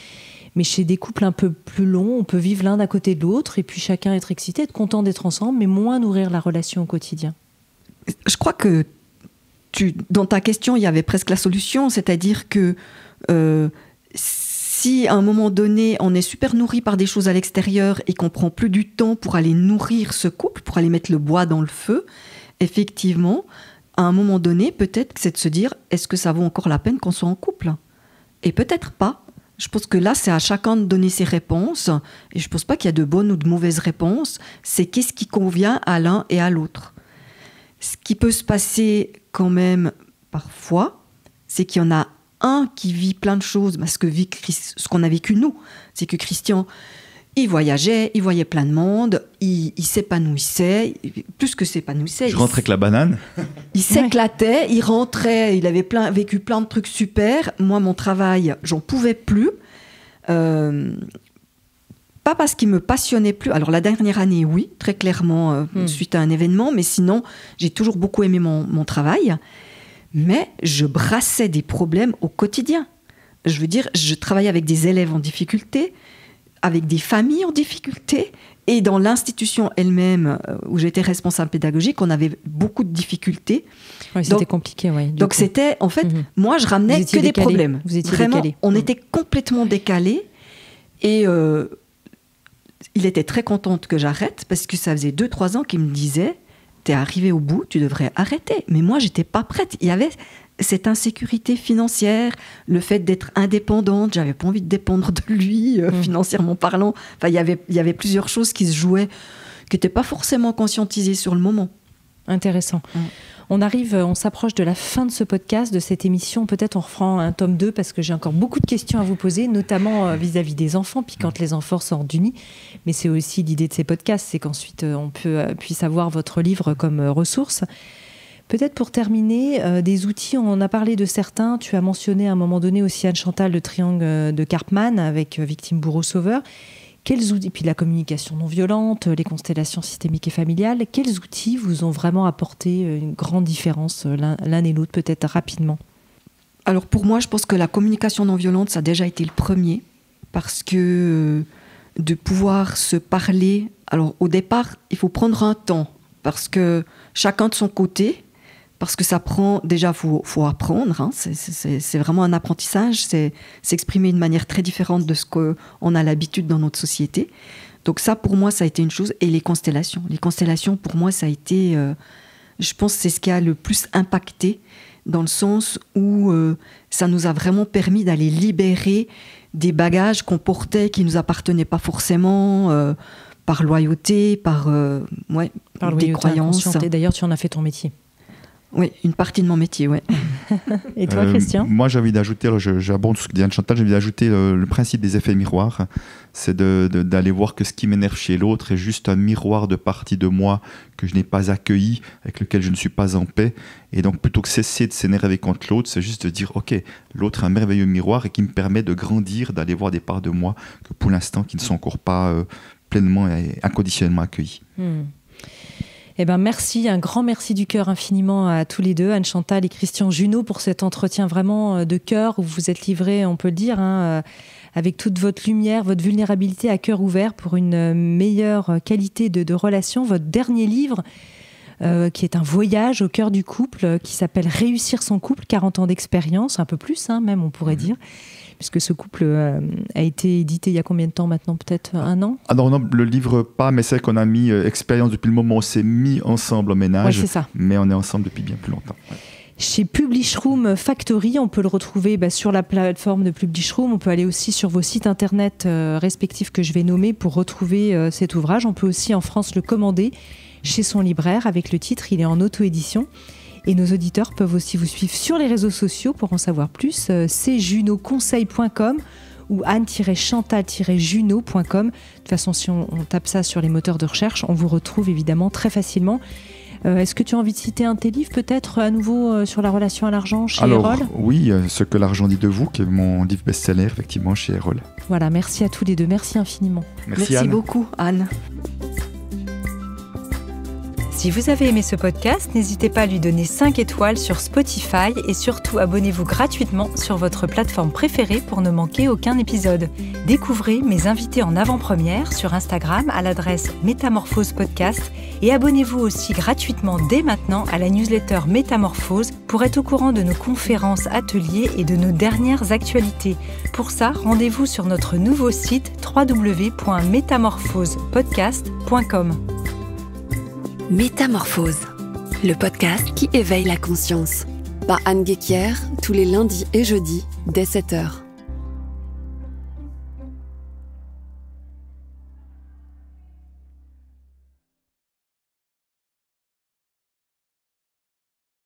Mais chez des couples un peu plus longs, on peut vivre l'un à côté de l'autre et puis chacun être excité, être content d'être ensemble, mais moins nourrir la relation au quotidien. Je crois que dans ta question, il y avait presque la solution. C'est-à-dire que si à un moment donné, on est super nourri par des choses à l'extérieur et qu'on prend plus du temps pour aller nourrir ce couple, pour aller mettre le bois dans le feu, effectivement, à un moment donné, peut-être que c'est de se dire, est-ce que ça vaut encore la peine qu'on soit en couple? Et peut-être pas. Je pense que là, c'est à chacun de donner ses réponses. Et je ne pense pas qu'il y a de bonnes ou de mauvaises réponses. C'est qu'est-ce qui convient à l'un et à l'autre. Ce qui peut se passer quand même parfois, c'est qu'il y en a un qui vit plein de choses, parce que ce qu'on a vécu nous, c'est que Christian, il voyageait, il voyait plein de monde, il s'épanouissait, plus que s'épanouissait. Je rentrais avec la banane. Il s'éclatait, il rentrait, il avait vécu plein de trucs super. Moi, mon travail, j'en pouvais plus. Pas parce qu'il me passionnait plus. Alors la dernière année, oui, très clairement, suite à un événement, mais sinon, j'ai toujours beaucoup aimé mon travail. Mais je brassais des problèmes au quotidien. Je veux dire, je travaillais avec des élèves en difficulté, avec des familles en difficulté, et dans l'institution elle-même, où j'étais responsable pédagogique, on avait beaucoup de difficultés. Oui, c'était compliqué, oui. Donc c'était, en fait, moi je ramenais que des problèmes. Vous étiez vraiment décalé. On était complètement décalés, et il était très contente que j'arrête, parce que ça faisait 2-3 ans qu'il me disait, t'es arrivé au bout, tu devrais arrêter. Mais moi, j'étais pas prête. Il y avait cette insécurité financière, le fait d'être indépendante. J'avais pas envie de dépendre de lui, financièrement parlant. Enfin, il y avait plusieurs choses qui se jouaient, qui n'étaient pas forcément conscientisées sur le moment. Intéressant. On s'approche de la fin de ce podcast, de cette émission. Peut-être on refera un tome 2 parce que j'ai encore beaucoup de questions à vous poser, notamment vis-à-vis des enfants, puis quand les enfants sortent du nid. Mais c'est aussi l'idée de ces podcasts, c'est qu'ensuite on puisse avoir votre livre comme ressource. Peut-être pour terminer, des outils, on en a parlé de certains. Tu as mentionné à un moment donné aussi Anne-Chantal le triangle de Karpman avec victime, bourreau, sauveur. Quels outils, puis la communication non violente, les constellations systémiques et familiales, quels outils vous ont vraiment apporté une grande différence l'un et l'autre, peut-être rapidement? Alors pour moi, je pense que la communication non violente, ça a déjà été le premier, parce que de pouvoir se parler, alors au départ, il faut prendre un temps, parce que chacun de son côté, parce que ça prend, déjà, faut apprendre, hein, c'est vraiment un apprentissage, c'est s'exprimer d'une manière très différente de ce qu'on a l'habitude dans notre société. Donc ça, pour moi, ça a été une chose. Et les constellations. Les constellations, pour moi, ça a été, je pense, c'est ce qui a le plus impacté, dans le sens où ça nous a vraiment permis d'aller libérer des bagages qu'on portait, qui ne nous appartenaient pas forcément, par loyauté, par des croyances. D'ailleurs, tu en as fait ton métier. Oui, une partie de mon métier, ouais. Et toi, Christian? Moi, j'ai envie d'ajouter, j'abonde sur ce que dit Anne-Chantal, j'ai envie d'ajouter le principe des effets miroirs. C'est d'aller voir que ce qui m'énerve chez l'autre est juste un miroir de partie de moi que je n'ai pas accueilli, avec lequel je ne suis pas en paix. Et donc, plutôt que cesser de s'énerver contre l'autre, c'est juste de dire, OK, l'autre est un merveilleux miroir et qui me permet de grandir, d'aller voir des parts de moi que pour l'instant, qui ne sont encore pas pleinement et inconditionnellement accueillies. Eh ben merci, un grand merci du cœur infiniment à tous les deux, Anne-Chantal et Christian Junod, pour cet entretien vraiment de cœur où vous vous êtes livrés, on peut le dire, avec toute votre lumière, votre vulnérabilité à cœur ouvert pour une meilleure qualité de relation. Votre dernier livre, qui est un voyage au cœur du couple, qui s'appelle Réussir son couple, 40 ans d'expérience, un peu plus même on pourrait dire, puisque ce couple a été édité il y a combien de temps maintenant? Peut-être un an? Ah non, le livre pas, mais c'est qu'on a mis expérience depuis le moment où on s'est mis ensemble au ménage, c'est ça. Mais on est ensemble depuis bien plus longtemps. Ouais. Chez Publishroom Factory, on peut le retrouver sur la plateforme de Publishroom. On peut aller aussi sur vos sites internet respectifs que je vais nommer pour retrouver cet ouvrage. On peut aussi en France le commander chez son libraire avec le titre, il est en auto-édition. Et nos auditeurs peuvent aussi vous suivre sur les réseaux sociaux pour en savoir plus. C'est junoconseil.com ou anne-chantal-junod.com. De toute façon, si on tape ça sur les moteurs de recherche, on vous retrouve évidemment très facilement. Est-ce que tu as envie de citer un de tes livres, peut-être à nouveau sur la relation à l'argent chez Erol? Oui, Ce que l'argent dit de vous, qui est mon livre best-seller, effectivement, chez Erol. Voilà, merci à tous les deux. Merci infiniment. Merci beaucoup, Anne. Si vous avez aimé ce podcast, n'hésitez pas à lui donner 5 étoiles sur Spotify et surtout abonnez-vous gratuitement sur votre plateforme préférée pour ne manquer aucun épisode. Découvrez mes invités en avant-première sur Instagram à l'adresse Métamorphose Podcast et abonnez-vous aussi gratuitement dès maintenant à la newsletter Métamorphose pour être au courant de nos conférences, ateliers et de nos dernières actualités. Pour ça, rendez-vous sur notre nouveau site www.métamorphosepodcast.com. Métamorphose, le podcast qui éveille la conscience. Par Anne Guéquière, tous les lundis et jeudis, dès 7h.